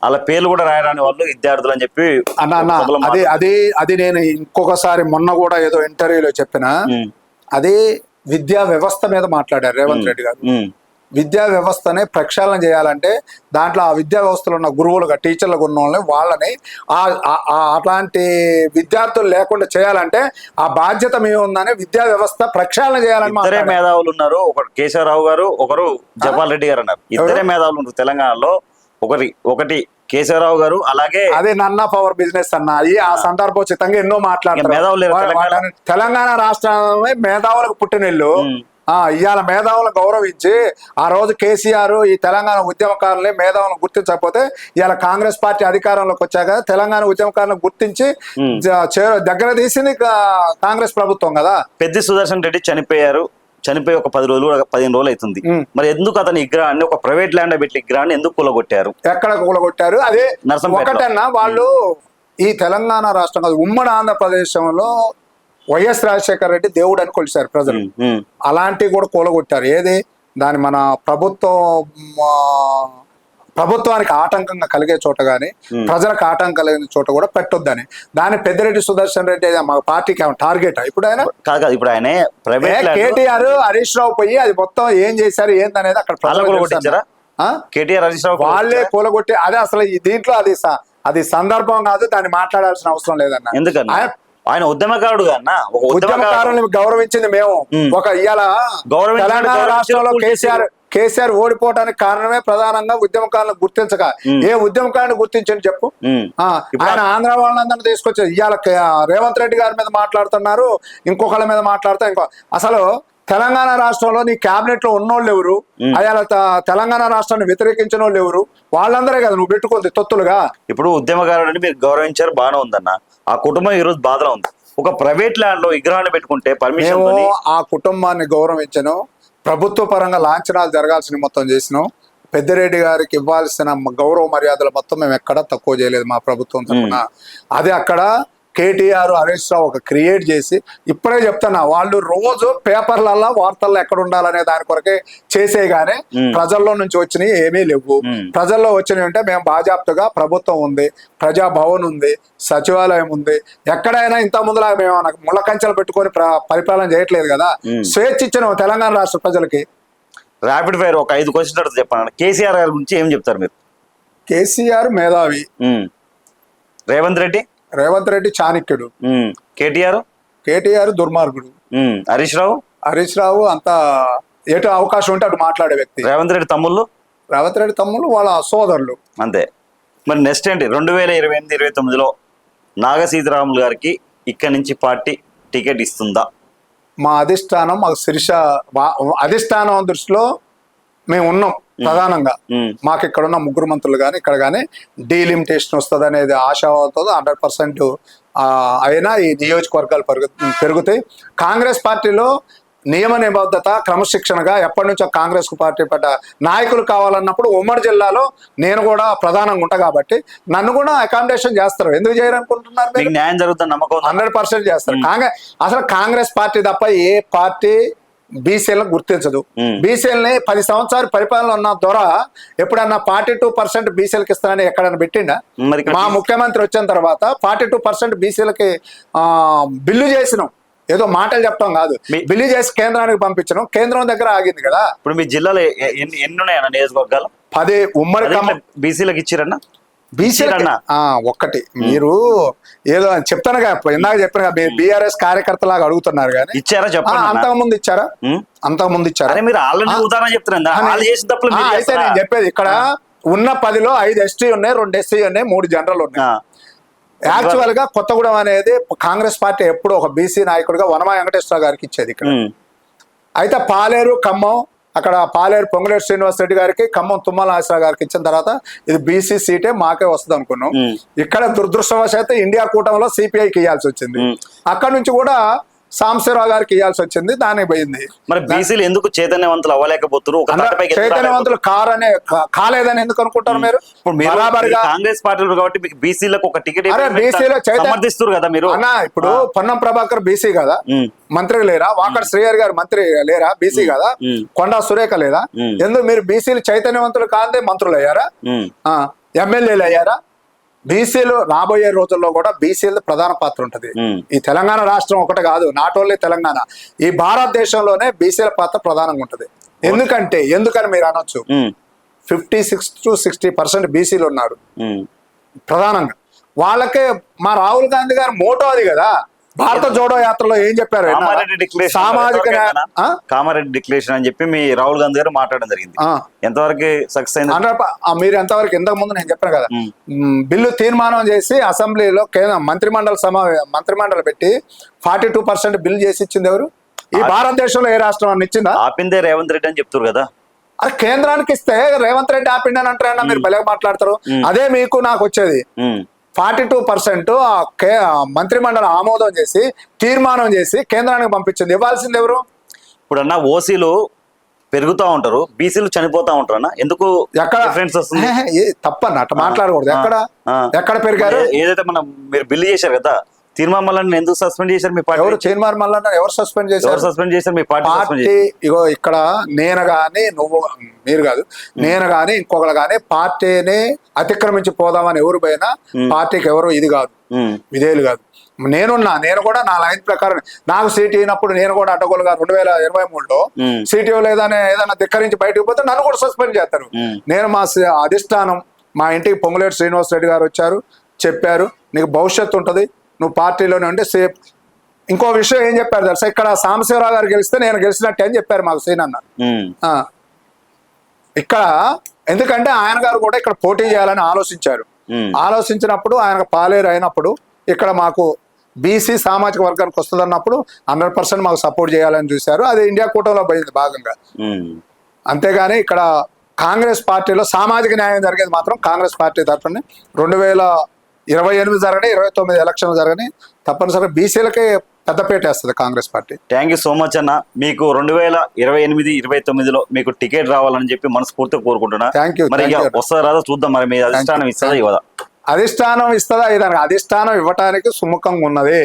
A: వాళ్ళ పేర్లు కూడా రాయరాని వాళ్ళు విద్యార్థులు అని చెప్పి
B: అది నేను ఇంకొకసారి మొన్న కూడా ఏదో ఇంటర్వ్యూలో చెప్పిన అదే విద్యా వ్యవస్థ మీద మాట్లాడారు రేవంత్ రెడ్డి గారు. విద్యా వ్యవస్థని ప్రక్షాళన చేయాలంటే దాంట్లో ఆ విద్యా వ్యవస్థలో ఉన్న గురువులుగా టీచర్లుగా ఉన్న వాళ్ళని అట్లాంటి విద్యార్థులు లేకుండా చేయాలంటే ఆ బాధ్యత మీ ఉందని విద్యా వ్యవస్థ ప్రక్షాళన చేయాలని.
A: ఇద్దరే మేధావులు ఉన్నారు, ఒకరు కేశవరావు గారు, ఒకరు జపాల్ రెడ్డి గారు అన్నారు. ఇద్దరే మేధావులు ఉన్నారు తెలంగాణలో. ఒకటి కేశవరావు గారు, అలాగే
B: అదే నన్న పవర్ బిజినెస్ అన్నది. ఆ సందర్భోచితంగా ఎన్నో మాట్లాడతారు. తెలంగాణ రాష్ట్రమే మేధావులకు పుట్టినిల్లు. ఇవాళ మేధావులను గౌరవించి ఆ రోజు కేసీఆర్ ఈ తెలంగాణ ఉద్యమకారులని మేధావులను గుర్తించకపోతే ఇవాళ కాంగ్రెస్ పార్టీ అధికారంలోకి వచ్చాక తెలంగాణ ఉద్యమకారులను గుర్తించి దగ్గర తీసింది కాంగ్రెస్ ప్రభుత్వం కదా.
A: పెద్ది సుదర్శన్ రెడ్డి చనిపోయి ఒక 10 రోజులు 15 రోజులు అవుతుంది. మరి ఎందుకు అతని విగ్రహాన్ని ఒక ప్రైవేట్ ల్యాండ్ పెట్టి విగ్రహాన్ని ఎందుకు కూలగొట్టారు?
B: ఎక్కడ కూలగొట్టారు? అదే ఒకటన్నా వాళ్ళు ఈ తెలంగాణ రాష్ట్రం కాదు, ఉమ్మడి ఆంధ్రప్రదేశంలో వైఎస్ రాజశేఖర రెడ్డి దేవుడు అని కొలిచారు ప్రజలు. అలాంటివి కూడా కూలగొట్టారు. ఏది దాని మన ప్రభుత్వానికి ఆటంకంగా కలిగే చోట గానీ, ప్రజలకు ఆటంకం కలిగిన చోట కూడా పెట్టొద్దని. దాని పెద్దిరెడ్డి సుదర్శన్ రెడ్డి మా పార్టీకి టార్గెట్. ఇప్పుడు ఆయన
A: ఇప్పుడు ఆయన
B: కేటీఆర్ హరీష్ రావు పోయి అది మొత్తం ఏం చేశారు ఏందనేది అక్కడ
A: కేటీఆర్ హరీష్ రావు
B: వాళ్ళే కూలగొట్టి. అదే అసలు దీంట్లో అది సందర్భం కాదు, దాన్ని మాట్లాడాల్సిన అవసరం లేదన్న.
A: ఎందుకన్నా ఆయన ఉద్యమకారుడు కన్నా,
B: ఉద్యమకారులను గౌరవించింది మేము. ఒక ఇవాళ తెలంగాణ రాష్ట్రంలో కేసీఆర్ ఓడిపోవడానికి కారణమే ప్రధానంగా ఉద్యమకారులను గుర్తించక. ఏ ఉద్యమకారుని గుర్తించండి చెప్పు. ఆయన ఆంధ్ర వాళ్ళందరినీ తీసుకొచ్చారు. ఇవాళ రేవంత్ రెడ్డి గారి మీద మాట్లాడుతున్నారు, ఇంకొకళ్ళ మీద మాట్లాడుతా. అసలు తెలంగాణ రాష్ట్రంలో నీ క్యాబినెట్ లో ఉన్నోళ్ళు ఎవరు? అయాల తెలంగాణ రాష్ట్రాన్ని వ్యతిరేకించిన వాళ్ళు ఎవరు? వాళ్ళందరే కదా నువ్వు పెట్టుకుంది తొత్తులుగా.
A: ఇప్పుడు ఉద్యమకారుడిని మీరు గౌరవించారు, బాగానే ఉందన్న. ఆ కుటుంబం ఈ రోజు బాధలో ఉంది. ఒక ప్రైవేట్ ల్యాండ్ లో విగ్రహాన్ని పెట్టుకుంటే పర్మిషన్,
B: ఆ కుటుంబాన్ని గౌరవించను. ప్రభుత్వ పరంగా లాంఛనాలు జరగాల్సిన మొత్తం చేసినాం. పెద్దిరెడ్డి గారికి ఇవ్వాల్సిన గౌరవ మర్యాదలు మొత్తం మేము ఎక్కడా తక్కువ చేయలేదు మా ప్రభుత్వం తరఫున. అది అక్కడ కేటీఆర్ హరీష్ రావు ఒక క్రియేట్ చేసి, ఇప్పుడే చెప్తున్నా, వాళ్ళు రోజు పేపర్లలో వార్తల్లో ఎక్కడ ఉండాలనే దాని కొరకే చేసే గానీ ప్రజల్లో నుంచి వచ్చినవి ఏమీ లేవు. ప్రజల్లో వచ్చినవి అంటే మేము బాజాప్తుగా ప్రభుత్వం ఉంది, ప్రజాభవన్ ఉంది, సచివాలయం ఉంది. ఎక్కడైనా ఇంత ముందులా మేము ముళ్ళ కంచెలు పెట్టుకొని పరిపాలన చేయట్లేదు కదా. స్వేచ్ఛ ఇచ్చిన తెలంగాణ రాష్ట్ర ప్రజలకి.
A: ర్యాపిడ్ ఫైర్ ఒక 5 క్వశ్చన్స్ చెప్పాను. కేసీఆర్ గారి గురించి ఏం చెప్తారు మీరు?
B: కేసీఆర్ మేధావి, రేవంత్ రెడ్డి చాణక్యుడు, కేటీఆర్ దుర్మార్గుడు,
A: హరీష్
B: రావు అంత ఎటు అవకాశం ఉంటే అటు మాట్లాడే వ్యక్తి.
A: రేవంత్ రెడ్డి తమ్ముళ్ళు వాళ్ళ సోదరులు అంతే. మరి నెక్స్ట్ ఏంటి? 2028-29లో నాగ సీతారాములు గారికి ఇక్కడి నుంచి పార్టీ టికెట్ ఇస్తుందా?
B: మా అధిష్టానం, మాకు శిరీష అధిష్టానం దృష్టిలో మేము ఉన్నాం. ప్రధానంగా మాకు ఇక్కడ ఉన్న 3 మంత్రులు కానీ ఇక్కడ కానీ డీలిమిటేషన్ వస్తుంది అనేది ఆశావాదంతో 100% అయినా ఈ నియోజకవర్గాలు పెరుగుతాయి. కాంగ్రెస్ పార్టీలో నియమ నిబద్ధత, క్రమశిక్షణగా ఎప్పటి నుంచో కాంగ్రెస్ పార్టీ పడ్డ నాయకులు కావాలన్నప్పుడు ఉమ్మడి జిల్లాలో నేను కూడా ప్రధానంగా ఉంటా కాబట్టి నన్ను కూడా అకామిడేషన్ చేస్తారు. ఎందుకు చేయరనుకుంటున్నారు? 100% చేస్తారు. అసలు కాంగ్రెస్ పార్టీ తప్ప ఏ పార్టీ బీసీలను గుర్తించదు. బీసీలని 10 సంవత్సరాలు పరిపాలన ఉన్న దొర ఎప్పుడన్నా 42% బీసీలకు ఇస్తానని ఎక్కడన్నా పెట్టిండా? మా ముఖ్యమంత్రి వచ్చిన తర్వాత 42% బీసీలకి బిల్లు చేసినాం. ఏదో మాటలు చెప్పడం కాదు, బిల్లు చేసి కేంద్రానికి పంపించడం, కేంద్రం దగ్గర ఆగింది కదా.
A: ఇప్పుడు మీ జిల్లాలో ఎన్ని ఉన్నాయన్న నియోజకవర్గాలు?
B: 10 ఉమ్మడి ఖమ్మం
A: బీసీలకు ఇచ్చిరన్నా?
B: బీసీలన్నా ఒక్కటి. మీరు ఏదో చెప్తాను కదా, ఇందాక చెప్పాను కదా, బీఆర్ఎస్ కార్యకర్తలాగా అడుగుతున్నారు కానీ
A: ఇచ్చారా చెప్పండి.
B: అంతకుముందు ఇచ్చారా? అంతకుముందు ఇచ్చారా?
A: మీరు ఆల్రెడీ ఉదాహరణ చెప్తున్నారు.
B: అయితే నేను చెప్పేది ఇక్కడ ఉన్న 10లో 5 ఎస్టీ ఉన్నాయి, 2 ఎస్సీ ఉన్నాయి, 3 జనరల్ ఉన్నాయి. యాక్చువల్ గా కొత్తగూడెం అనేది కాంగ్రెస్ పార్టీ ఎప్పుడు ఒక బీసీ నాయకుడిగా వనమాయ వెంకటేశ్వర గారికి ఇచ్చేది ఇక్కడ. అయితే పాలేరు ఖమ్మం, అక్కడ పాలేరు పొంగులేరు శ్రీనివాస్ రెడ్డి గారికి, ఖమ్మం తుమ్మల నాగేశ్వరరావు గారికి ఇచ్చిన తర్వాత ఇది బీసీ సీటే మాకే వస్తుంది అనుకున్నాం. ఇక్కడ దురదృష్టవశాత్తు ఇండియా కూటమిలో సిపిఐకి ఇవ్వాల్సి వచ్చింది. అక్కడ నుంచి కూడా సాంబశివరావు గారికి ఇవ్వాల్సి వచ్చింది, దానికి పోయింది.
A: మరి బీసీలు ఎందుకు చైతన్యవంతులు అవ్వలేకపోతున్నారు?
B: చైతన్యవంతులు కాలేదని ఎందుకు అనుకుంటారు మీరు?
A: కాంగ్రెస్ పార్టీ కాబట్టి బీసీలకు ఒక టికెట్
B: బీసీలో
A: సమర్థిస్తారు కదా మీరు.
B: అన్నా ఇప్పుడు పొన్నం ప్రభాకర్ బీసీ కదా, మంత్రి లేరా? వాకర్ శ్రీహరి గారు మంత్రి లేరా? బీసీ కదా. కొండా సురేఖ లేదా? ఎందుకు మీరు బీసీలు చైతన్యవంతులు కాదే మంత్రులు అయ్యారా, ఎమ్మెల్యేలు అయ్యారా? బీసీలు రాబోయే రోజుల్లో కూడా బీసీలు ప్రధాన పాత్ర ఉంటది. ఈ తెలంగాణ రాష్ట్రం ఒకటి కాదు, నాట్ ఓన్లీ తెలంగాణ, ఈ భారతదేశంలోనే బీసీల పాత్ర ప్రధానంగా ఉంటది. ఎందుకని మీరు అనొచ్చు, 56 to 60% బీసీలు ఉన్నారు ప్రధానంగా. వాళ్ళకే మా రాహుల్ గాంధీ గారు మోటో అది కదా. భారత జోడో యాత్రలో ఏం చెప్పారు? సామాజిక
A: కామారెడ్డి డిక్లరేషన్ అని చెప్పి మీ రాహుల్ గాంధీ గారు మాట్లాడడం జరిగింది. ఎంతవరకు సక్సెస్ అయింది?
B: మీరు ఎంతవరకు? ఇంతకు ముందు నేను చెప్పాను కదా, బిల్లు తీర్మానం చేసి అసెంబ్లీలో మంత్రిమండలి పెట్టి 42% బిల్లు చేసి ఇచ్చింది ఎవరు? ఈ భారతదేశంలో ఏ రాష్ట్రం అని ఇచ్చిందా?
A: ఆపిందే రేవంత్ రెడ్డి అని చెప్తారు కదా.
B: అది కేంద్రానికి ఇస్తే రేవంత్ రెడ్డి ఆపిండి అని అంటారన్నా, మీరు భలే మాట్లాడతారు. అదే మీకు నాకు వచ్చేది 42% మంత్రిమండలి ఆమోదం చేసి తీర్మానం చేసి కేంద్రానికి పంపించింది. ఇవ్వాల్సింది ఎవరు?
A: ఇప్పుడు అన్న ఓసీలు పెరుగుతూ ఉంటారు, బీసీలు చనిపోతా ఉంటారు అన్న. ఎందుకు
B: ఎక్కడ
A: డిఫరెన్స్ వస్తుంది?
B: తప్పన్న అట్లా మాట్లాడకూడదు. ఎక్కడ పెరిగారు?
A: ఏదైతే మనం మీరు బిల్లు చేశారు కదా, తీర్మానం మల్లన్న ఎందుకు సస్పెండ్ చేశారు మీ పార్టీ?
B: ఎవరు తీర్మానం మల్లన్న ఎవరు సస్పెండ్ చేశారు?
A: మీ పార్టీ
B: ఇగో ఇక్కడ నేను గాని నువ్వు మీరు కాదు, నేను గాని ఇంకొకరు గాని పార్టీని అతిక్రమించి పోదామని ఎవరు పోయినా పార్టీకి ఎవరు ఇది కాదు, విధేయులు కాదు. నేను కూడా నా లైన్ ప్రకారం నాకు సీట్ అయినప్పుడు నేను కూడా అడ్డగోలుగా 2023లో సీట్ ఇవ్వలేదని ఏదైనా ధిక్కరించి బయటకు పోతే నన్ను కూడా సస్పెండ్ చేస్తారు. నేను మా అధిష్టానం, మా ఇంటికి పొంగులేటి శ్రీనివాస్ రెడ్డి గారు వచ్చారు, చెప్పారు నీకు భవిష్యత్తు ఉంటుంది, నువ్వు పార్టీలోనే ఉంటే సేఫ్. ఇంకో విషయం ఏం చెప్పారు తెలుసా, ఇక్కడ సాంబశివరావు గారు గెలిస్తే నేను గెలిచినట్టే అని చెప్పారు మాకు సీనన్న. ఇక్కడ ఎందుకంటే ఆయన గారు కూడా ఇక్కడ పోటీ చేయాలని ఆలోచించినప్పుడు ఆయన పాలేరు అయినప్పుడు ఇక్కడ మాకు బీసీ సామాజిక వర్గానికి వస్తుందన్నప్పుడు 100% మాకు సపోర్ట్ చేయాలని చూశారు. అది ఇండియా కూటమిలో పోయింది భాగంగా. అంతేగాని ఇక్కడ కాంగ్రెస్ పార్టీలో సామాజిక న్యాయం జరిగేది మాత్రం కాంగ్రెస్ పార్టీ తరఫున 2028 జరగని 29 ఎలక్షన్లు జరగని తప్పనిసరిగా బీసీలకే పెద్దపేట వేస్తుంది Congress party.
A: Thank you so much అన్న. మీకు 2028-29లో మీకు టికెట్ రావాలని చెప్పి మనస్ఫూర్తిగా కోరుకుంటున్నా.
B: Thank you.
A: మరి వస్తుందా రాదా చూద్దాం. మరి మీ అధిష్టానం ఇస్తుందా ఇవ్వదా?
B: అధిష్టానం ఇస్తుందా ఇదానికి? అధిష్టానం ఇవ్వటానికి సుముఖంగా ఉన్నది.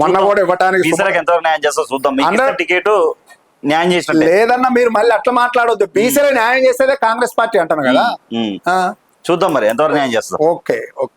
B: మొన్న కూడా ఇవ్వటానికి
A: ఎంతవరకు న్యాయం చేస్తా చూద్దాం. టికెట్ న్యాయం చేసిన
B: లేదన్నా మీరు మళ్ళీ అట్లా మాట్లాడొద్దు. బీసీలో న్యాయం చేసేదే కాంగ్రెస్ పార్టీ అంటాను కదా,
A: చూద్దాం మరి ఎంతవరకు న్యాయం చేస్తా.
B: ఓకే.